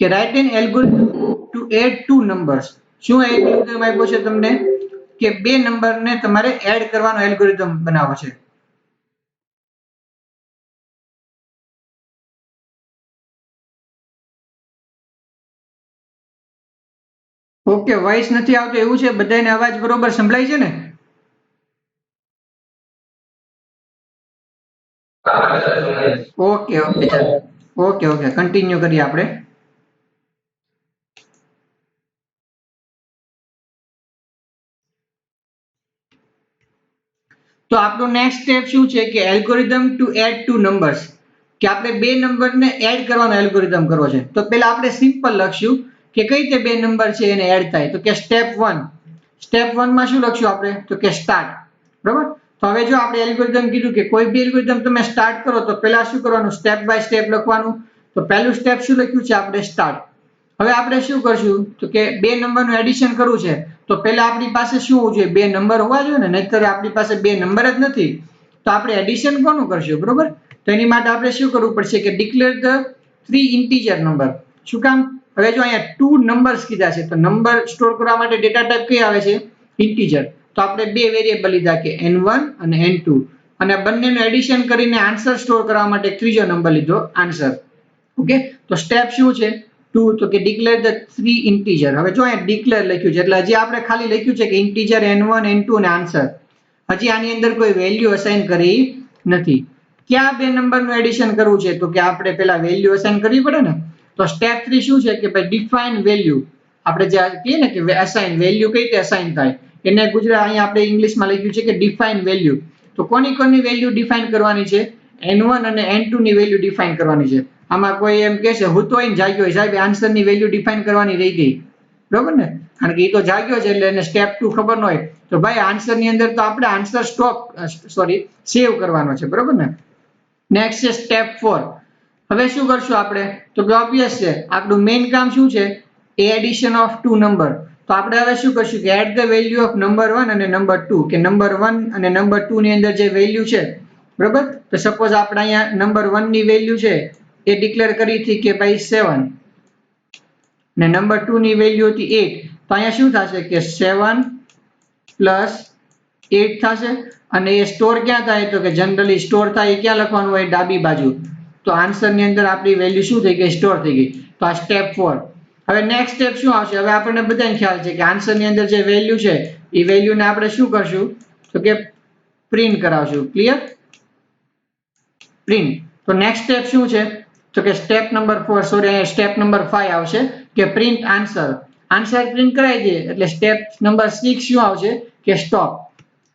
કે write an algorithm to add 2 numbers. શું એલ્ગોરિધમ આપ્યો છે તમને? કે 2 નંબરને તમારે એડ કરવાનો એલ્ગોરિધમ બનાવવો છે. ઓકે, વોઇસ નથી આવતો એવું છે? બધાને અવાજ બરોબર સંભળાય છે ને? ઓકે ઓકે ચાલો, ઓકે કન્ટિન્યુ કરીએ આપણે. તો આપણું નેક્સ્ટ સ્ટેપ શું છે? કે એલ્ગોરિધમ ટુ એડ 2 નંબર્સ, કે આપણે 2 નંબરને એડ કરવાનો એલ્ગોરિધમ કરવો છે. તો પહેલા આપણે સિમ્પલ લખશું કે કઈ રીતે 2 નંબર છે એને એડ થાય. તો કે સ્ટેપ 1. સ્ટેપ 1 માં શું લખશું આપણે? તો કે સ્ટાર્ટ. બરાબર, તો હવે જો આપણે એલ્ગોરિધમ કીધું કે કોઈ બી એલ્ગોરિધમ તમે સ્ટાર્ટ કરો તો પહેલા શું કરવાનું? સ્ટેપ બાય સ્ટેપ લખવાનું. તો પહેલું સ્ટેપ શું લખ્યું છે આપણે? સ્ટાર્ટ. હવે આપણે શું કરશું? તો કે 2 નંબરનું એડિશન કરવું છે તો પહેલા આપણી પાસે શું હોવું જોઈએ? 2 નંબર હોવા જોઈએ ને, નહીંતર આપણી પાસે 2 નંબર જ નથી. તો આપણે એડિશન કોનું કરશું? બરોબર, તો એની માટે આપણે શું કરવું પડશે? કે ડિક્લેર ધ 3 ઇન્ટીજર નંબર. શું કામ? હવે જો અહીંયા 2 નંબર્સ કીધા છે તો નંબર સ્ટોર કરવા માટે ડેટા ટાઈપ કઈ આવે છે? ઇન્ટીજર. તો આપણે 2 વેરિયેબલ લીધા કે n1 અને n2, અને બંનેનું એડિશન કરીને આન્સર સ્ટોર કરવા માટે એક ત્રીજો નંબર લીધો, આન્સર. ઓકે, તો સ્ટેપ શું છે? 2. તો કે ડિક્લેર ધ 3 ઇન્ટીજર. હવે જો અહીંયા ડિક્લેર લખ્યું છે એટલે હજી આપણે ખાલી લખ્યું છે કે ઇન્ટીજર n1 n2 અને આન્સર. હજી આની અંદર કોઈ વેલ્યુ અસાઇન કરી નથી. ક્યાં બે નંબરનું એડિશન કરવું છે તો કે આપણે પેલા વેલ્યુ અસાઇન કરવી પડે ને. તો સ્ટેપ 3 શું છે કે ભાઈ ડિફાઇન વેલ્યુ. આપણે જે કહીએ ને કે અસાઇન વેલ્યુ કઈ રીતે અસાઇન થાય એને ગુજરાત અહીંયા આપણે ઇંગ્લિશમાં લખ્યું છે કે ડિફાઇન વેલ્યુ. તો કોની કોની વેલ્યુ ડિફાઇન કરવાની છે? n1 અને n2 ની વેલ્યુ ડિફાઇન કરવાની છે. આમાં કોઈ એમ કહે છે હું તો અહીં જાગ્યો સાહેબ આન્સરની વેલ્યુ ડિફાઇન કરવાની રહી ગઈ, બરોબર ને? કારણ કે એ તો જાગ્યો છે એટલે એને સ્ટેપ 2 ખબર ન હોય તો ભાઈ આન્સરની અંદર તો આપણે આન્સર સેવ કરવાનો છે, બરોબર ને? નેક્સ્ટ છે સ્ટેપ 4. હવે શું કરશું આપણે તો કે ઓબ્વિયસ છે આપણું મેઇન કામ શું છે? Addition of two number. તો આપણે હવે શું કરશું કે add the value of number 1 અને નંબર 2 કે નંબર 1 અને નંબર 2 ની અંદર જે વેલ્યુ છે, બરોબર? તો સપોઝ આપણે અહીંયા નંબર 1 ની વેલ્યુ છે એ ડિક્લેર કરી હતી કે ભાઈ 7 ને નંબર 2 ની વેલ્યુ હતી 8. તો અહીંયા શું થશે કે 7 પ્લસ 8 થશે અને એ સ્ટોર ક્યાં થાય તો કે જનરલી સ્ટોર થાય એ ક્યાં લખવાનું હોય? ડાબી બાજુ. તો આન્સર ની અંદર આપણી વેલ્યુ શું થઈ ગઈ? સ્ટોર થઈ ગઈ. તો આ સ્ટેપ 4. હવે નેક્સ્ટ સ્ટેપ શું આવશે? હવે આપણને બધાને ખ્યાલ છે કે આન્સર ની અંદર જે વેલ્યુ છે એ વેલ્યુને આપણે શું કરશું તો કે પ્રિન્ટ કરાવશું. ક્લિયર? પ્રિન્ટ. તો નેક્સ્ટ સ્ટેપ શું છે તો કે સ્ટેપ નંબર 4 સ્ટેપ નંબર 5 આવશે કે પ્રિન્ટ આન્સર. આન્સર પ્રિન્ટ કરાવી દઈએ એટલે સ્ટેપ નંબર 6 શું આવશે કે સ્ટોપ.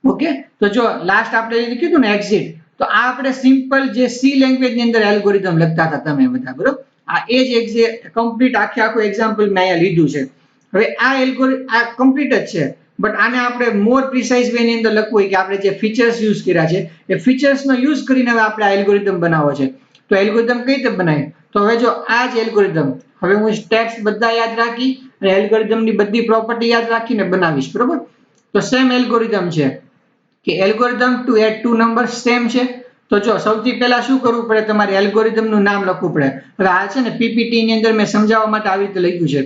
ઓકે, તો જો લાસ્ટ આપણે કીધું ને એક્ઝિટ, તો આ આપણે સિમ્પલ જે સી લેંગ્વેજ ની અંદર એલ્ગોરિધમ લખતા હતા તમે બધા, બરોબર? આ એ જ કમ્પ્લીટ આખું એક્ઝામ્પલ મેં અહીંયા લીધું છે. હવે આ કમ્પ્લીટ જ છે બટ આને આપણે મોર પ્રિસાઇઝ વે ની અંદર લખવું હોય કે આપણે જે ફીચર્સ યુઝ કર્યા છે એ ફીચર્સનો યુઝ કરીને હવે આપણે આ એલ્ગોરિધમ બનાવવો છે. તો એલ્ગોરિધમ કઈ રીતે બનાવી? તો હવે જો આ જ એલ્ગોરિધમ હવે હું સ્ટેપ્સ બધા યાદ રાખી અને એલ્ગોરિધમની બધી પ્રોપર્ટી યાદ રાખીને બનાવીશ, બરોબર? તો સેમ એલ્ગોરિધમ છે કે algorithm to add two number same છે. તો જો સૌથી પહેલા શું કરવું પડે? તમારે એલ્ગોરિધમનું નામ લખવું પડે. હવે આ છે ને પીપીટી ની અંદર મેં સમજાવવા માટે આવી રીતે લખ્યું છે.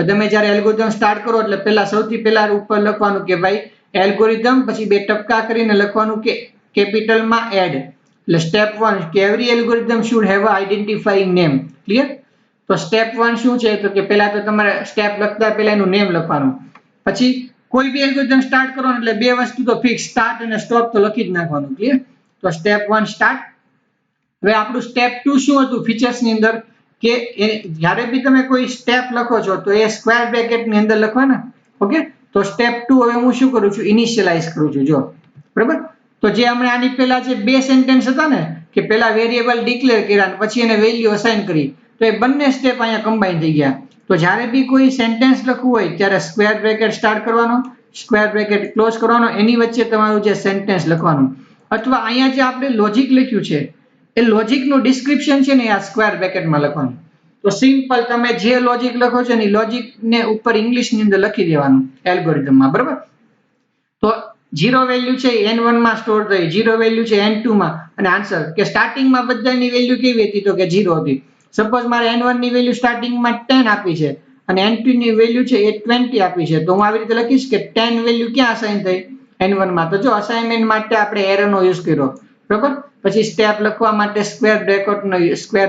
તમે જ્યારે એલ્ગોરિધમ સ્ટાર્ટ કરો એટલે પહેલા સૌથી પહેલા ઉપર લખવાનું કે ભાઈ એલ્ગોરિધમ, પછી બે ટપકા કરીને લખવાનું કે કેપિટલમાં એડ. એટલે સ્ટેપ 1 કે every algorithm should have a identifying name. Clear? તો સ્ટેપ 1 શું છે તો કે પહેલા તો તમારે સ્ટેપ લખતા પહેલા એનું નેમ લખવાનું. પછી કોઈ બી એલ્ગોરિધમ સ્ટાર્ટ કરો એટલે બે વસ્તુ તો ફિક્સ, સ્ટાર્ટ અને સ્ટોપ તો લખી જ નાખવાનું. ક્લિયર? તો સ્ટેપ 1 સ્ટાર્ટ. હવે આપણું સ્ટેપ 2 શું હતું ફીચર્સ ની અંદર કે જ્યારે બી તમે કોઈ સ્ટેપ લખો છો તો એ સ્ક્વેર બ્રેકેટ ની અંદર લખવાના. ઓકે, તો સ્ટેપ 2 હવે હું શું કરું છું? ઇનિશિયલાઇઝ કરું છું. જો, બરાબર? તો જે હમણાં આની પહેલા જે બે સેન્ટેન્સ હતા ને કે પહેલા વેરિયેબલ ડિક્લેર કર્યા પછી એને વેલ્યુ અસાઇન કરી, તો એ બંને સ્ટેપ અહીંયા કમ્બાઈન થઈ ગયા. તો જ્યારે બી કોઈ સેન્ટેન્સ લખવું હોય ત્યારે સ્ક્વેર બ્રેકેટ સ્ટાર્ટ કરવાનો, સ્ક્વેર બ્રેકેટ ક્લોઝ કરવાનો, એની વચ્ચે તમારું જે સેન્ટેન્સ લખવાનું. અથવા અહીંયા જે આપણે લોજિક લખ્યું છે એ લોજિકનું ડિસ્ક્રિપ્શન છે ને આ સ્ક્વેર બ્રેકેટમાં લખવાનું. તો સિમ્પલ તમે જે લોજિક લખો છો ને લોજિકને ઉપર ઇંગ્લિશ ની અંદર લખી દેવાનું એલ્ગોરિધમમાં, બરાબર? તો 0 વેલ્યુ છે n1 માં સ્ટોર થઈ, 0 વેલ્યુ છે n2 માં, અને આન્સર કે સ્ટાર્ટિંગમાં બધાની વેલ્યુ કેવી હતી તો કે 0 હતી. સપોઝ મારે n1 ની વેલ્યુ સ્ટાર્ટિંગમાં 10 આપી છે અને n2 ની વેલ્યુ છે એ 20 આપી છે, તો હું આવી રીતે લખીશ કે 10 વેલ્યુ ક્યાં અસાઇન થઈ? n1 માં. તો જો અસાઇનમેન્ટ માટે આપણે એરોનો યુઝ કર્યો, બરાબર? પછી સ્ટેપ લખવા માટે સ્ક્વેર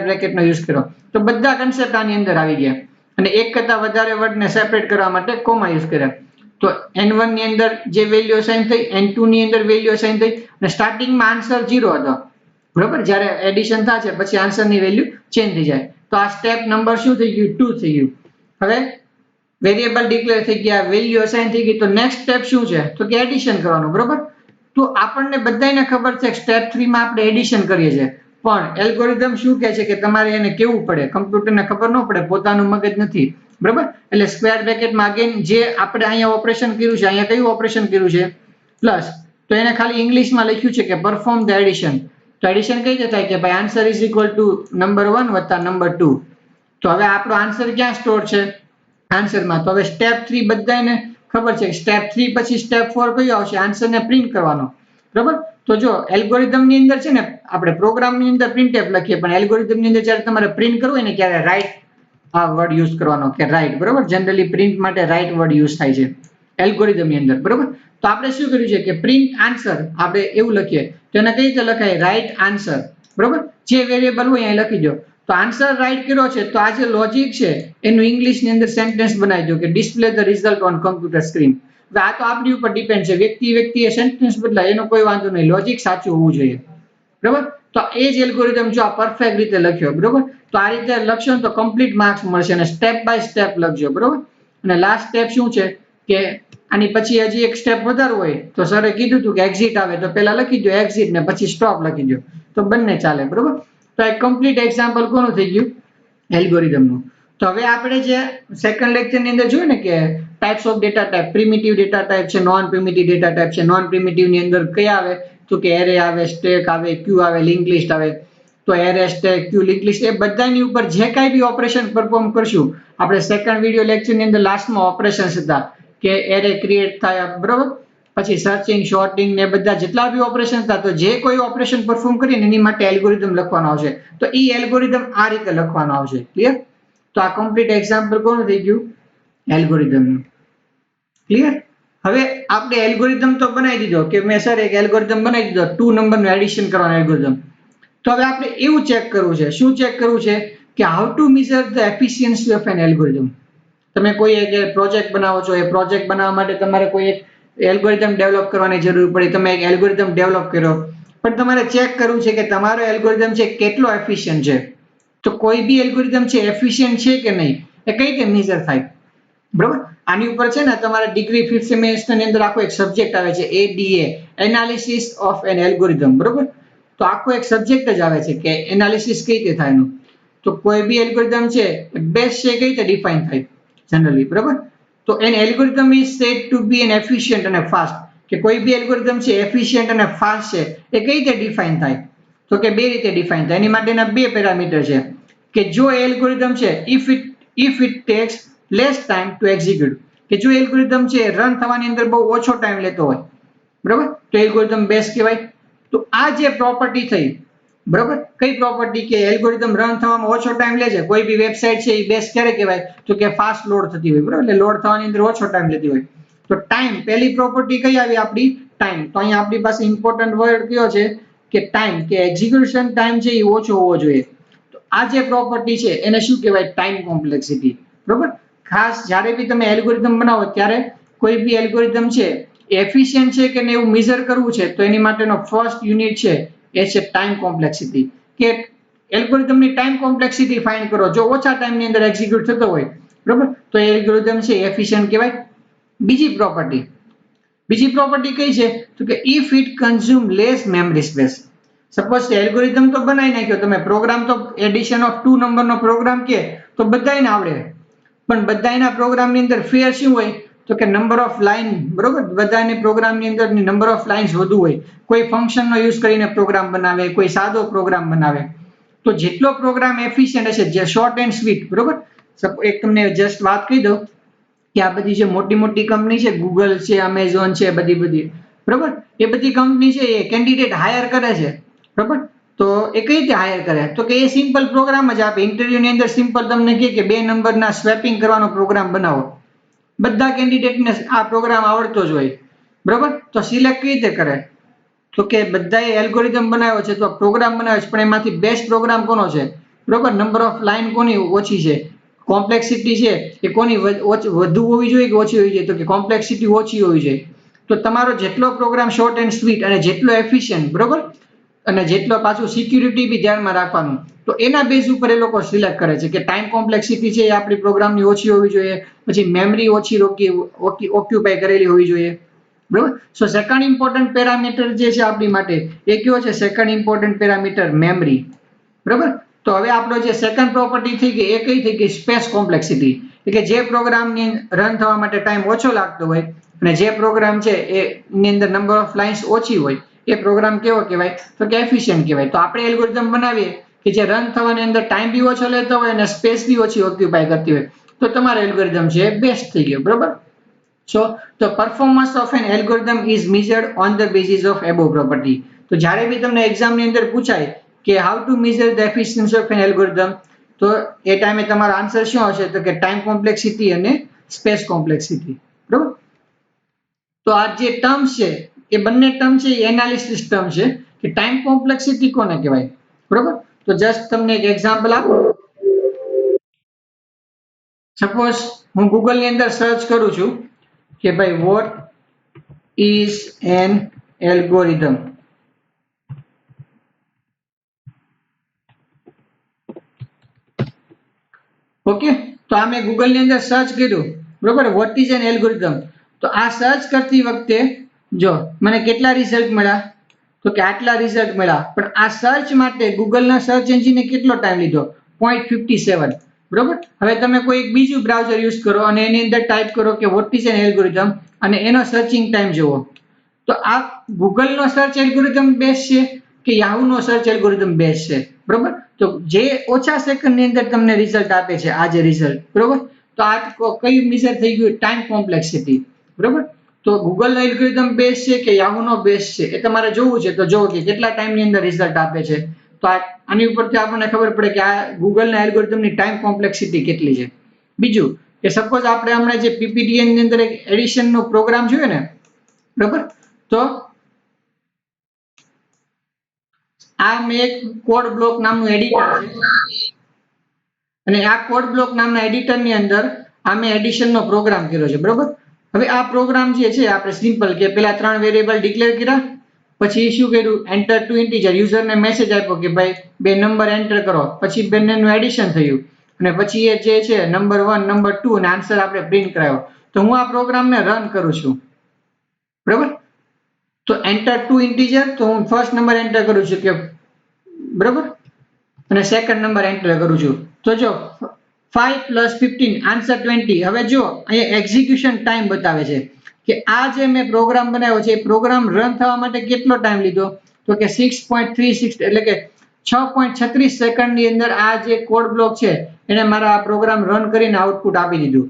બ્રેકેટનો યુઝ કર્યો. તો બધા કન્સેપ્ટ આની અંદર આવી ગયા અને એક કરતા વધારે વર્ડને સેપરેટ કરવા માટે કોમા યુઝ કર્યા. તો n1 ની અંદર જે વેલ્યુ અસાઇન થઈ, n2 ની અંદર વેલ્યુ અસાઇન થઈ અને સ્ટાર્ટિંગમાં આન્સર 0 હતો, બરાબર? જ્યારે એડિશન થશે પછી આન્સરની વેલ્યુ ચેન્જ થઈ જાય. તો આ સ્ટેપ નંબર શું થઈ ગયું? 2 થઈ ગયું. હવે વેરિયેબલ ડિક્લેર થઈ ગયા, વેલ્યુ અસાઇન થઈ ગઈ, તો નેક્સ્ટ સ્ટેપ શું છે તો કે એડિશન કરવાનું, બરાબર? તો આપણને બધાને ખબર છે કે સ્ટેપ 3 માં આપણે એડિશન કરીએ છીએ, પણ એલ્ગોરિધમ શું કહે છે કે તમારે એને કેવું પડે, કમ્પ્યુટરને ખબર ન પડે, પોતાનું મગજ નથી, બરાબર? એટલે સ્ક્વેર બ્રેકેટમાં અગેન જે આપણે અહીંયા ઓપરેશન કર્યું છે, અહીંયા કયું ઓપરેશન કર્યું છે? પ્લસ. તો એને ખાલી ઇંગ્લિશમાં લખ્યું છે કે પરફોર્મ ધ એડિશન. તો એડિશન કઈ રીતે થાય કે ભાઈ answer is equal to number 1 વત્તા નંબર 2. તો હવે આપણો આન્સર ક્યાં સ્ટોર છે? આન્સરમાં. તો હવે સ્ટેપ 3 બધાને ખબર છે કે સ્ટેપ 3 પછી સ્ટેપ 4 કયો આવશે? આન્સરને પ્રિન્ટ કરવાનો, બરાબર? તો જો એલ્ગોરિધમની અંદર છે ને આપણે પ્રોગ્રામની અંદર પ્રિન્ટએફ લખીએ પણ એલ્ગોરિધમની અંદર જ્યારે તમારે પ્રિન્ટ કરવું હોય ને ત્યારે રાઇટ આ વર્ડ યુઝ કરવાનો કે રાઇટ, બરાબર? જનરલી પ્રિન્ટ માટે રાઇટ વર્ડ યુઝ થાય છે એલ્ગોરિધમની અંદર, બરાબર? તો આપણે શું કર્યું છે કે પ્રિન્ટ આન્સર આપણે એવું લખીએ તો એને કઈ રીતે લખાય? રાઇટ આન્સર, બરાબર? જે વેરિયેબલ હોય અહીં લખી દો. તો આન્સર રાઇટ કર્યો છે તો આ જે લોજિક છે એનું ઇંગ્લિશની અંદર સેન્ટેન્સ બનાવી દો કે display the result on computer screen. હવે આ તો આપણી ઉપર ડિપેન્ડ છે, વ્યક્તિએ સેન્ટેન્સ બદલાય એનો કોઈ વાંધો નહીં, લોજિક સાચું હોવું જોઈએ, બરોબર. તો એ જ એલ્ગોરિધમ જો આ પરફેક્ટ રીતે લખ્યો, બરોબર, તો આ રીતે લખશો ને તો કમ્પ્લીટ માર્ક્સ મળશે, અને સ્ટેપ બાય સ્ટેપ લખજો, બરોબર. અને લાસ્ટ સ્ટેપ શું છે કે આની પછી હજી એક સ્ટેપ વધારે હોય તો સરે કીધું હતું કે એક્ઝિટ આવે તો પહેલા લખી દો એક્ઝિટ ને પછી સ્ટોપ લખી દો, તો બંને ચાલે, બરોબર. તો એક કમ્પ્લીટ એક્ઝામ્પલ કોનું થઈ ગયું, એલ્ગોરિધમનું. તો હવે આપણે જે સેકન્ડ લેક્ચરની અંદર જોયું ને કે types of data type, primitive data type છે, નોન પ્રિમિટિવ ડેટા ટાઈપ છે. નોન પ્રિમિટિવ ની અંદર કયા આવે તો કે એરે આવે, સ્ટેક આવે, ક્યુ આવે, લિંક લિસ્ટ આવે. તો એરે, સ્ટેક, ક્યુ, લિંક લિસ્ટ એ બધાની ઉપર જે કાંઈ બી ઓપરેશન પરફોર્મ કરશું, આપણે સેકન્ડ વિડિયો લેક્ચરની અંદર લાસ્ટમાં ઓપરેશન્સ હતા કે એરે ક્રિએટ થાય, બરોબર, પછી સર્ચિંગ, શોર્ટિંગ ને બધા જેટલા બી ઓપરેશન હતા, તો જે કોઈ ઓપરેશન પરફોર્મ કરીને એની માટે એલ્ગોરિધમ લખવાનો આવશે, તો એ એલ્ગોરિધમ આ રીતે લખવાનો આવશે, ક્લિયર. તો આ કમ્પ્લીટ એક્ઝામ્પલ કોનું થઈ ગયું, એલ્ગોરિધમનું, ક્લિયર. હવે આપણે એલ્ગોરિધમ તો બનાવી દીધો કે મેં સર એક એલ્ગોરિધમ બનાવી દીધો 2 નંબરનું એડિશન કરવાનું એલ્ગોરિધમ. તો હવે આપણે એવું ચેક કરવું છે, શું ચેક કરવું છે કે how to measure the efficiency of an algorithm. તમે કોઈ એક પ્રોજેક્ટ બનાવો છો, એ પ્રોજેક્ટ બનાવવા માટે તમારે કોઈ એક એલ્ગોરિધમ ડેવલપ કરવાની જરૂર પડી, તમે એક એલ્ગોરિધમ ડેવલપ કર્યો, પણ તમારે ચેક કરવું છે કે તમારો એલ્ગોરિધમ છે કેટલો એફિશિયન્ટ છે. તો કોઈ બી એલ્ગોરિધમ છે એફિશિયન્ટ છે કે નહીં એ કઈ રીતે મેઝર થાય, બરોબર. આની ઉપર છે ને તમારે ડિગ્રી 5th સેમેસ્ટરની અંદર આખો એક સબ્જેક્ટ આવે છે, ADA, analysis of an algorithm, બરોબર. તો આખો એક સબ્જેક્ટ જ આવે છે કે એનાલિસિસ કઈ રીતે થાય એનું. તો કોઈ બી એલ્ગોરિધમ છે બેસ્ટ છે કઈ રીતે ડિફાઇન થાય જનરલી, બરોબર. તો an algorithm is said to be an efficient અને ફાસ્ટ, કે કોઈ બી એલ્ગોરિધમ છે એફિશિયન્ટ અને ફાસ્ટ છે એ કઈ રીતે ડિફાઇન થાય, તો કે બે રીતે ડિફાઇન થાય. એની માટેના બે પેરામીટર છે કે જો એલ્ગોરિધમ છે if it takes less time to execute, કે જો એલ્ગોરિધમ છે રન થવાની અંદર બહુ ઓછો ટાઈમ લેતો હોય, બરોબર, તો એલ્ગોરિધમ બેસ્ટ કહેવાય. તો આ જે પ્રોપર્ટી થઈ, બરોબર, કઈ પ્રોપર્ટી કે એલ્ગોરિધમ રન થવામાં ઓછો ટાઈમ લે છે, કોઈ બી વેબસાઇટ છે એ બેસ્ટ ક્યારે કહેવાય તો કે ફાસ્ટ લોડ થતી હોય, બરોબર, એટલે લોડ થવાની અંદર ઓછો ટાઈમ લેતી હોય. તો ટાઈમ, પહેલી પ્રોપર્ટી કઈ આવી આપણી, ટાઈમ. તો અહીંયા આપણી પાસે ઇમ્પોર્ટન્ટ વર્ડ કયો છે કે ટાઈમ, કે એક્ઝિક્યુશન ટાઈમ છે એ ઓછો હોવો જોઈએ. તો આ જે પ્રોપર્ટી છે એને શું કહેવાય, ટાઈમ કોમ્પ્લેક્સિટી, બરોબર. ખાસ જ્યારે બી તમે એલ્ગોરિધમ બનાવો ત્યારે કોઈ બી એલ્ગોરિધમ છે એફિશિયન્ટ છે કે નહીં એવું મેઝર કરવું છે તો એની માટેનો ફર્સ્ટ યુનિટ છે એ છે ટાઈમ કોમ્પ્લેક્સિટી, કે એલ્ગોરિધમની ટાઈમ કોમ્પ્લેક્સિટી ફાઇન્ડ કરો. જો ઓછા ટાઈમની અંદર એક્ઝિક્યુટ થતો હોય, બરોબર, તો એલ્ગોરિધમ છે એફિશિયન્ટ કહેવાય. બીજી પ્રોપર્ટી કઈ છે તો કે if it consume less memory space. Suppose algorithm તો બનાવી નાખ્યો તમે, પ્રોગ્રામ તો એડિશન ઓફ 2 નંબરનો પ્રોગ્રામ કે તો બધાયને આવડે, પણ બધાયના પ્રોગ્રામની અંદર ફેર શું હોય તો કે નંબર ઓફ લાઈન, બરોબર, બધાની પ્રોગ્રામની અંદર નંબર ઓફ લાઇન્સ વધુ હોય. કોઈ ફંક્શનનો યુઝ કરીને પ્રોગ્રામ બનાવે, કોઈ સાદો પ્રોગ્રામ બનાવે. તો જેટલો પ્રોગ્રામ એફિશિયન્ટ હશે, જે શોર્ટ એન્ડ સ્વીટ, બરોબર. એક તમને જસ્ટ વાત કહી દઉં કે આ બધી જે મોટી મોટી કંપની છે, ગૂગલ છે, અમેઝોન છે, બધી, બરોબર, એ બધી કંપની છે એ કેન્ડિડેટ હાયર કરે છે, બરોબર. તો એ કઈ રીતે હાયર કરે તો કે એ સિમ્પલ પ્રોગ્રામ જ આપે. ઇન્ટરવ્યુની અંદર સિમ્પલ તમને કહે કે 2 નંબરના સ્વેપિંગ કરવાનો પ્રોગ્રામ બનાવો, બધા કેન્ડિડેટને આ પ્રોગ્રામ આવડતો જ હોય, બરોબર. તો સિલેક્ટ કઈ રીતે કરે તો કે બધાએ એલ્ગોરિધમ બનાવ્યો છે તો પ્રોગ્રામ બનાવ્યો છે, પણ એમાંથી બેસ્ટ પ્રોગ્રામ કોનો છે, બરોબર, નંબર ઓફ લાઈન કોની ઓછી છે, કોમ્પ્લેક્સિટી છે એ કોની વધુ હોવી જોઈએ કે ઓછી હોવી જોઈએ, તો કે કોમ્પ્લેક્સિટી ઓછી હોવી જોઈએ. તો તમારો જેટલો પ્રોગ્રામ શોર્ટ એન્ડ સ્વીટ અને જેટલો એફિશિયન્ટ, બરોબર, અને જેટલો પાછું સિક્યુરિટી બી ધ્યાનમાં રાખવાનું, તો એના બેઝ ઉપર એ લોકો સિલેક્ટ કરે છે કે ટાઈમ કોમ્પ્લેક્સિટી છે એ આપણી પ્રોગ્રામની ઓછી હોવી જોઈએ, પછી મેમરી ઓછી ઓક્યુપાય કરેલી હોવી જોઈએ, બરોબર. સો સેકન્ડ ઇમ્પોર્ટન્ટ પેરામીટર જે છે આપણી માટે એ કયો છે, સેકન્ડ ઇમ્પોર્ટન્ટ પેરામીટર મેમરી, બરોબર. તો હવે આપણો જે સેકન્ડ પ્રોપર્ટી થઈ ગઈ એ કઈ થઈ ગઈ, સ્પેસ કોમ્પ્લેક્સિટી, કે જે પ્રોગ્રામની રન થવા માટે ટાઈમ ઓછો લાગતો હોય અને જે પ્રોગ્રામ છે એની અંદર નંબર ઓફ લાઇન્સ ઓછી હોય એ પ્રોગ્રામ કેવો કહેવાય તો કે એફિશિયન્ટ કહેવાય. તો આપણે એલ્ગોરિધમ બનાવીએ કે જે રન થવાની અંદર ટાઈમ બી ઓછો લેતો હોય અને સ્પેસ બી ઓછી ઓક્યુપાય કરતી હોય તો તમારો એલ્ગોરિધમ છે બેસ્ટ થઈ ગયો, બરોબર. So the performance of an algorithm is measured on the basis of above property. તો જ્યારે બી તમને એક્ઝામની અંદર પૂછાય કે how to measure the efficiency of an algorithm, તો એ ટાઈમે તમારો આન્સર શું હશે તો કે ટાઈમ કોમ્પ્લેક્સિટી અને સ્પેસ કોમ્પ્લેક્સિટી, બરોબર. તો આ જે ટર્મ્સ છે એ બંને ટર્મ છે એ એનાલિસિસ ટર્મ છે કે ટાઈમ કોમ્પ્લેક્સિટી કોને કહેવાય, બરોબર. તો જસ્ટ તમને એક એક્ઝામ્પલ આપું. સપોઝ હું ગૂગલની અંદર સર્ચ કરું છું કે ભાઈ what is an algorithm. Okay, તો આ મેં ગૂગલ ની અંદર સર્ચ કર્યું, બરોબર, વોટ ઇઝ એન એલ્ગોરિધમ. તો આ સર્ચ કરતી વખતે જો મને કેટલા રિઝલ્ટ મળ્યા, તો કે આટલા રિઝલ્ટ મળ્યા. પણ આ સર્ચ માટે ગૂગલના સર્ચ એન્જિને કેટલો ટાઈમ લીધો? 0.57. બરોબર. હવે તમે કોઈ એક બીજું બ્રાઉઝર યુઝ કરો અને એની અંદર ટાઈપ કરો કે વોટ ઇઝ એન એલ્ગોરિધમ અને એનો સર્ચિંગ ટાઈમ જુઓ, તો આ ગૂગલનો સર્ચ એલ્ગોરિધમ બેસ્ટ છે કે યાહૂનો સર્ચ એલ્ગોરિધમ બેસ્ટ છે? બરોબર. તો જે ઓછા સેકન્ડની અંદર તમને રિઝલ્ટ આપે છે, આ જે રિઝલ્ટ, બરોબર, તો આ કયું મેઝર થઈ ગયું? Time complexity. બરોબર. તો ગૂગલનો એલ્ગોરિધમ બેસ્ટ છે કે યાહૂનો બેસ્ટ છે, એ તમારે જોવું છે. તો જોવો કે કેટલા ટાઈમની અંદર રિઝલ્ટ આપે છે. તો આની ઉપરથી આપણને ખબર પડે કે આ ગૂગલના એલ્ગોરિધમની ટાઈમ કોમ્પ્લેક્સિટી કેટલી છે. બીજું કે સપોઝ આપણે હમણાં જે પીપીટીએન ની અંદર એક એડિશનનો પ્રોગ્રામ જોયો ને, બરોબર, તો આ મેં એક કોડ બ્લોક નામનું એડિટર છે અને આ કોડ બ્લોક નામના એડિટરની અંદર આ મેં એડિશનનો પ્રોગ્રામ કર્યો છે, બરોબર. હવે આ પ્રોગ્રામ જે છે આપણે સિમ્પલ કે પેલા 3 વેરિયેબલ ડિક્લેર કર્યા, પછી શું કર્યું? Enter two integer. યુઝરને મેસેજ આપ્યો કે ભાઈ બે નંબર એન્ટર કરો, પછી બંનેનું એડિશન થયું અને પછી એ જે છે નંબર 1 નંબર 2 અને આન્સર આપણે પ્રિન્ટ કરાવ્યો. તો હું આ પ્રોગ્રામને રન કરું છું, બરોબર. તો એન્ટર ટુ ઇન્ટીજર, તો હું ફર્સ્ટ નંબર એન્ટર કરું છું કે, બરોબર, અને સેકન્ડ નંબર એન્ટર કરું છું. તો જો 5 + 15 આન્સર 20. હવે જો અહીંયા એક્ઝિક્યુશન ટાઈમ બતાવે છે કે આ જે મેં પ્રોગ્રામ બનાવ્યો છે એ પ્રોગ્રામ રન થવા માટે કેટલો ટાઈમ લીધો? તો કે 6.36, એટલે કે 6.36 સેકન્ડની અંદર આ જે કોડ બ્લોક છે એને મારા આ પ્રોગ્રામ રન કરીને આઉટપુટ આપી દીધું.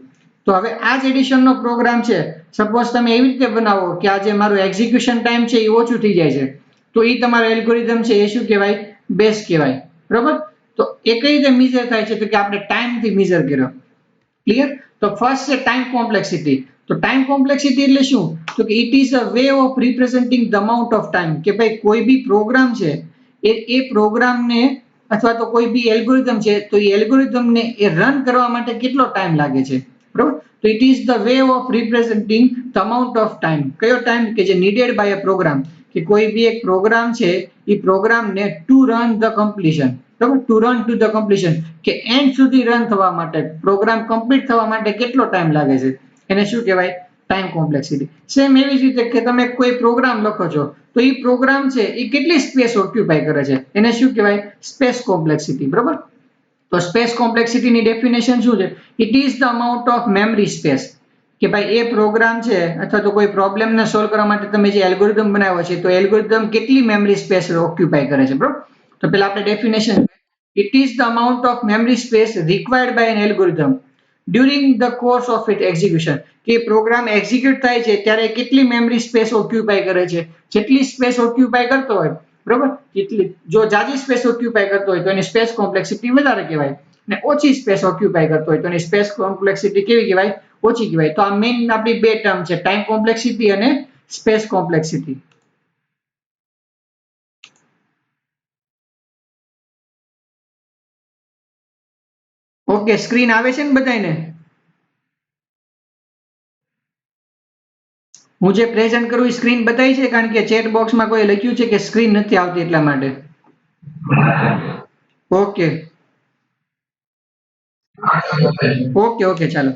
તો હવે આ જ એડિશનનો પ્રોગ્રામ છે, સપોઝ તમે એવી રીતે બનાવો કે આ જે મારું એક્ઝિક્યુશન ટાઈમ છે એ ઓછું થઈ જાય છે, તો એ તમારો એલ્ગોરિધમ છે એ શું કહેવાય? બેસ્ટ કહેવાય, બરોબર. તો એ કઈ રીતે મેઝર થાય છે? તો કે આપણે ટાઈમથી મેઝર કર્યો. ક્લિયર? તો ફર્સ્ટ છે ટાઈમ કોમ્પ્લેક્સિટી. તો ટાઈમ કોમ્પ્લેક્સિટી એટલે શું? તો કે it is a way of representing the amount of time. કે ભાઈ કોઈ બી પ્રોગ્રામ છે એ પ્રોગ્રામને અથવા તો કોઈ બી એલ્ગોરિધમ છે તો એ એલ્ગોરિધમને એ રન કરવા માટે કેટલો ટાઈમ લાગે છે, બરોબર. તો it is the way of representing the amount of time. કયો ટાઈમ? કે જે નીડેડ બાય અ પ્રોગ્રામ, કે કોઈ બી એક પ્રોગ્રામ છે એ પ્રોગ્રામને ટુ રન ધ કમ્પ્લીશન, બરોબર, two run to the completion, કે એન્ડ સુધી રન થવા માટે, પ્રોગ્રામ કમ્પ્લીટ થવા માટે કેટલો ટાઈમ લાગે છે, એને શું કહેવાય? Time complexity. સેમ એવી જ રીતે કે તમે કોઈ પ્રોગ્રામ લખો છો તો એ પ્રોગ્રામ છે એ કેટલી સ્પેસ ઓક્યુપાય કરે છે, એને શું કહેવાય? સ્પેસ કોમ્પ્લેક્સિટી, બરોબર. તો સ્પેસ કોમ્પ્લેક્સિટીની ડેફિનેશન શું છે? It is the amount of memory space. કે ભાઈ એ પ્રોગ્રામ છે અથવા તો કોઈ પ્રોબ્લેમને સોલ્વ કરવા માટે તમે જે એલ્ગોરિધમ બનાવ્યો છે તો એલ્ગોરિધમ કેટલી મેમરી સ્પેસ ઓક્યુપાય કરે છે, બરોબર. તો પેલા આપણે definition, it is the amount of memory space required by an algorithm during the course of it execution. કે પ્રોગ્રામ એક્ઝિક્યુટ થાય છે ત્યારે કેટલી મેમરી સ્પેસ ઓક્યુપાય કરે છે? જેટલી સ્પેસ ઓક્યુપાય કરતો હોય, બરોબર, એટલી. જો જાજી સ્પેસ ઓક્યુપાય કરતો હોય તો એની સ્પેસ કોમ્પ્લેક્સિટી વધારે કહેવાય, અને ઓછી સ્પેસ ઓક્યુપાય કરતો હોય તો એની સ્પેસ કોમ્પ્લેક્સિટી કેવી કહેવાય? ઓછી કહેવાય. તો આ મેઇન આપણી બે ટર્મ છે, ટાઈમ કોમ્પ્લેક્સિટી અને સ્પેસ કોમ્પ્લેક્સિટી. ઓકે, સ્ક્રીન આવે છે ને બધાને? હું જે પ્રેઝન્ટ કરું એ સ્ક્રીન બતાવી છે? કારણ કે ચેટ બોક્સમાં કોઈ લખ્યું છે કે સ્ક્રીન નથી આવતી એટલા માટે. ઓકે ઓકે ઓકે ચાલો.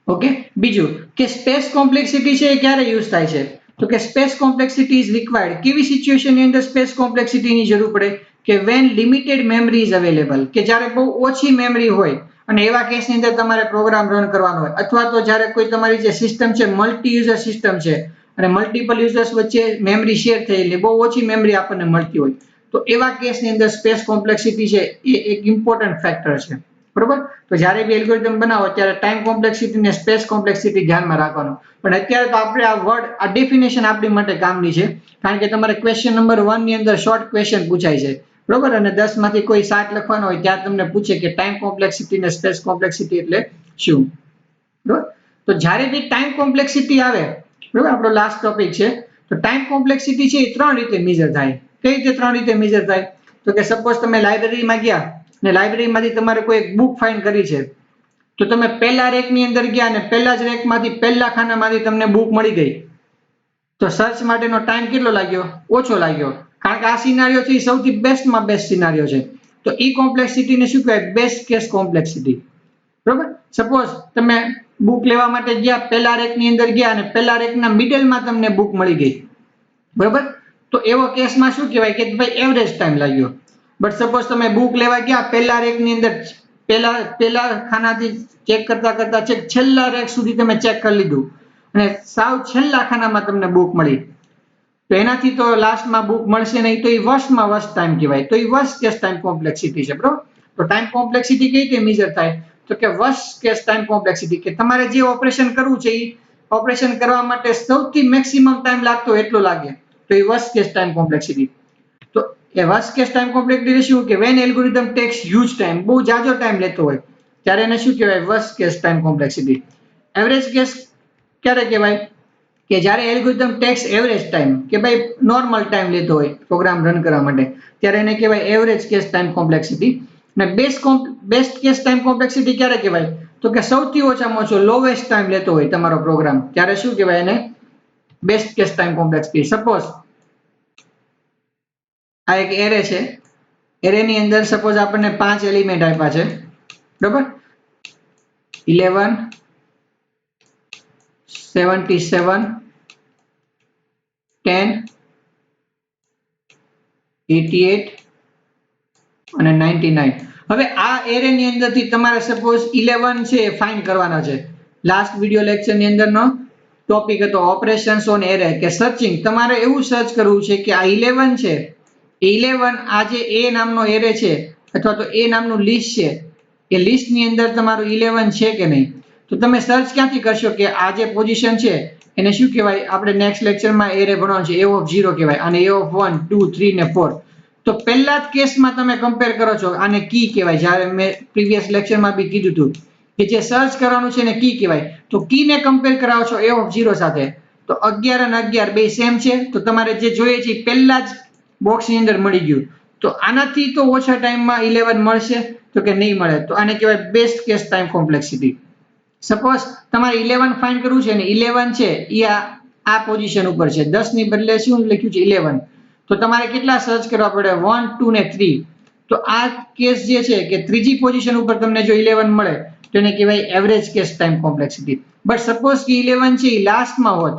ઓકે. બીજું કે સ્પેસ કોમ્પ્લેક્સિટી છે એ ક્યારે યુઝ થાય છે? તો કે સ્પેસ કોમ્પ્લેક્સિટી ઇઝ રિક્વાયર્ડ. કેવી સિચ્યુએશનની અંદર સ્પેસ કોમ્પ્લેક્સિટીની જરૂર પડે? કે when limited memory is available, કે જ્યારે બહુ ઓછી મેમરી હોય અને એવા કેસની અંદર તમારે પ્રોગ્રામ રન કરવાનો હોય, અથવા તો જ્યારે કોઈ તમારી જે સિસ્ટમ છે મલ્ટી યુઝર સિસ્ટમ છે અને મલ્ટિપલ યુઝર્સ વચ્ચે મેમરી શેર થયેલી, બહુ ઓછી મેમરી આપણને મળતી હોય, તો એવા કેસની અંદર સ્પેસ કોમ્પ્લેક્સિટી છે એ એક ઇમ્પોર્ટન્ટ ફેક્ટર છે, બરોબર. તો જ્યારે બી એલ્ગોરિધમ બનાવો ત્યારે ટાઈમ કોમ્પ્લેક્સિટી અને સ્પેસ કોમ્પ્લેક્સિટી ધ્યાનમાં રાખવાનું. પણ અત્યારે તો આપણે આ વર્ડ, આ ડેફિનેશન આપણી માટે કામની છે, કારણ કે તમારે ક્વેશ્ચન નંબર 1 ની અંદર શોર્ટ ક્વેશ્ચન પૂછાય છે, બરોબર, અને 10 માંથી કોઈ 7 લખવાનો હોય ત્યારે તમને પૂછે કે ટાઈમ કોમ્પ્લેક્સિટી અને સ્પેસ કોમ્પ્લેક્સિટી એટલે શું, બરોબર. તો જ્યારે બી ટાઈમ કોમ્પ્લેક્સિટી આવે, બરોબર, આપણો લાસ્ટ ટોપિક છે, તો ટાઈમ કોમ્પ્લેક્સિટી છે એ 3 રીતે મેઝર થાય. કઈ રીતે 3 રીતે મેઝર થાય? તો કે સપોઝ તમે લાઇબ્રેરીમાં ગયા ને લાઇબ્રેરીમાંથી તમારે કોઈ એક બુક ફાઇન્ડ કરી છે, તો તમે પહેલા રેકની અંદર ગયા અને પહેલા જ રેકમાંથી પહેલા ખાનામાંથી તમને બુક મળી ગઈ, તો સર્ચ માટેનો ટાઈમ કેટલો લાગ્યો? ઓછો લાગ્યો. કારણ કે આ સિનારીઓ છે એ સૌથી બેસ્ટમાં બેસ્ટ સિનારીઓ છે. તો ઈ કોમ્પ્લેક્સિટીને શું કહેવાય? Best case complexity. બરોબર. સપોઝ તમે બુક લેવા માટે ગયા, પહેલા રેકની અંદર ગયા અને પહેલા રેકના મિડલમાં તમને બુક મળી ગઈ. બરોબર. તો એવો કેસમાં શું કહેવાય કે ભાઈ એવરેજ ટાઈમ લાગ્યો. બટ સપોઝ તમે બુક લેવા ગયા, પહેલા રેકની અંદર પહેલા ખાનાથી ચેક કરતા કરતા છેલ્લા રેક સુધી તમે ચેક કરી લીધું અને સાવ છેલ્લા ખાનામાં તમને બુક મળી, તો એનાથી તો લાસ્ટમાં બુક મળશે નહીં, તો એ વર્સ્ટમાં વર્સ્ટ ટાઈમ કહેવાય. તો એ વર્સ્ટ કેસ ટાઈમ કોમ્પ્લેક્સિટી છે. બરોબર. તો ટાઈમ કોમ્પ્લેક્સિટી કઈ રીતે મેજર થાય? તો કે વર્સ્ટ કેસ ટાઈમ કોમ્પ્લેક્સિટી, કે તમારે જે ઓપરેશન કરવું છે એ ઓપરેશન કરવા માટે સૌથી મેક્સિમમ ટાઈમ લાગતો એટલો લાગે, તો એ વર્સ્ટ કેસ ટાઈમ કોમ્પ્લેક્સિટી. તો એ વર્સ્ટ કેસ ટાઈમ કોમ્પ્લેક્સિટી શું કે when algorithm takes huge time, બહુ જાજો ટાઈમ લેતો હોય ત્યારે એને શું કહેવાય? Worst case time complexity. Average case ક્યારે કહેવાય? કે જ્યારે એલ્ગોરિધમ ટેક્સ એવરેજ ટાઈમ, કે ભાઈ નોર્મલ ટાઈમ લેતો હોય પ્રોગ્રામ રન કરવા માટે, ત્યારે એને કહેવાય એવરેજ કેસ ટાઈમ કોમ્પ્લેક્સિટી. અને બેસ્ટ કેસ ટાઈમ કોમ્પ્લેક્સિટી ક્યારે કહેવાય? તો કે સૌથી ઓછામાં ઓછો લોવેસ્ટ ટાઈમ લેતો હોય તમારો પ્રોગ્રામ, ત્યારે શું કહેવાય? એને best case time complexity. Suppose આ એક એરે છે, એરેની અંદર સપોઝ આપણને 5 એલિમેન્ટ આપ્યા છે. બરોબર. 11, 77, 10, 88 અને 99. હવે આ એરેની અંદરથી તમારે સપોઝ 11 છે એ ફાઇન્ડ કરવાના છે. લાસ્ટ વિડિયો લેક્ચરની અંદરનો ટોપિક હતો ઓપરેશન્સ ઓન એરે, કે સર્ચિંગ. તમારે એવું સર્ચ કરવું છે કે આ 11 છે, 11 આ જે એ નામનો એરે છે અથવા તો એ નામનું લિસ્ટ છે, એ લિસ્ટની અંદર તમારું 11 છે કે નહીં. તો તમે સર્ચ ક્યાંથી કરશો કે આ જે પોઝિશન છે એને શું કહેવાય? આપણે નેક્સ્ટ લેક્ચરમાં એરે ભણવાનું છે, એ ઓફ 0 કહેવાય, અને એ ઓફ 1, 2, 3 ને 4. તો પહેલા જ કેસમાં તમે કમ્પેર કરો છો, આને કી કહેવાય. જ્યારે મેં પ્રીવિયસ લેક્ચરમાં બી કીધું હતું કે જે સર્ચ કરવાનું છે એને કી કહેવાય. તો કીને કમ્પેર કરાવો છો એ ઓફ 0 સાથે, તો 11 અને 11 બે સેમ છે, તો તમારે જે જોઈએ છે એ પહેલા જ બોક્સની અંદર મળી ગયું. તો આનાથી તો ઓછા ટાઈમમાં 11 મળશે તો કે નહીં મળે. તો આને કહેવાય best case time complexity. Suppose તમારે 11 ફાઇન્ડ કરવું છે ને 11 છે એ આ પોઝિશન ઉપર છે, 10 ની બદલે શું લખ્યું છે? 11. તો તમારે કેટલા સર્ચ કરવા પડે? 1, 2 ને 3. તો આ કેસ જે છે કે ત્રીજી પોઝિશન ઉપર તમને જો 11 મળે તો એને કહેવાય average case time complexity. But suppose કે 11 છે એ લાસ્ટમાં હોત,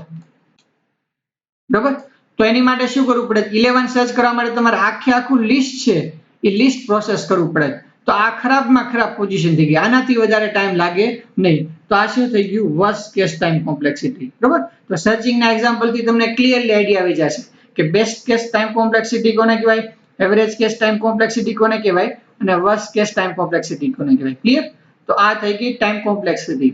બરાબર, તો એની માટે શું કરવું પડે? 11 સર્ચ કરવા માટે તમારે આખું લિસ્ટ છે એ લિસ્ટ પ્રોસેસ કરવું પડે. તો આ ખરાબમાં ખરાબ પોઝિશન થઈ ગઈ, આનાથી વધારે ટાઈમ લાગે નહીં. તો આ શું થઈ ગયું? Worst case time complexity. બરાબર. તો સર્ચિંગના એક્ઝામ્પલથી તમને ક્લિયરલી આઈડિયા આવી જશે કે બેસ્ટ કેસ ટાઈમ કોમ્પ્લેક્સિટી કોને કહેવાય, એવરેજ કેસ ટાઈમ કોમ્પ્લેક્સિટી કોને કહેવાય અને વર્સ્ટ કેસ ટાઈમ કોમ્પ્લેક્સિટી કોને કહેવાય. ક્લિયર? તો આ થઈ ગઈ ટાઈમ કોમ્પ્લેક્સિટી.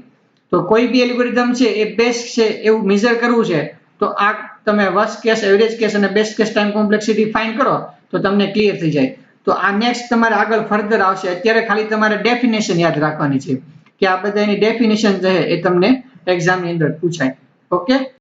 તો કોઈ બી એલ્ગોરિધમ છે એ બેસ્ટ છે એવું મેઝર કરવું છે તો આ તમે વર્સ્ટ કેસ, એવરેજ કેસ અને best case time complexity find કરો તો તમને ક્લિયર થઈ જાય. તો આ નેક્સ્ટ તમારે આગળ ફર્ધર આવશે. અત્યારે ખાલી તમારે ડેફિનેશન યાદ રાખવાની છે કે આ બધાની ડેફિનેશન છે એ તમને એક્ઝામની અંદર પૂછાય. ઓકે.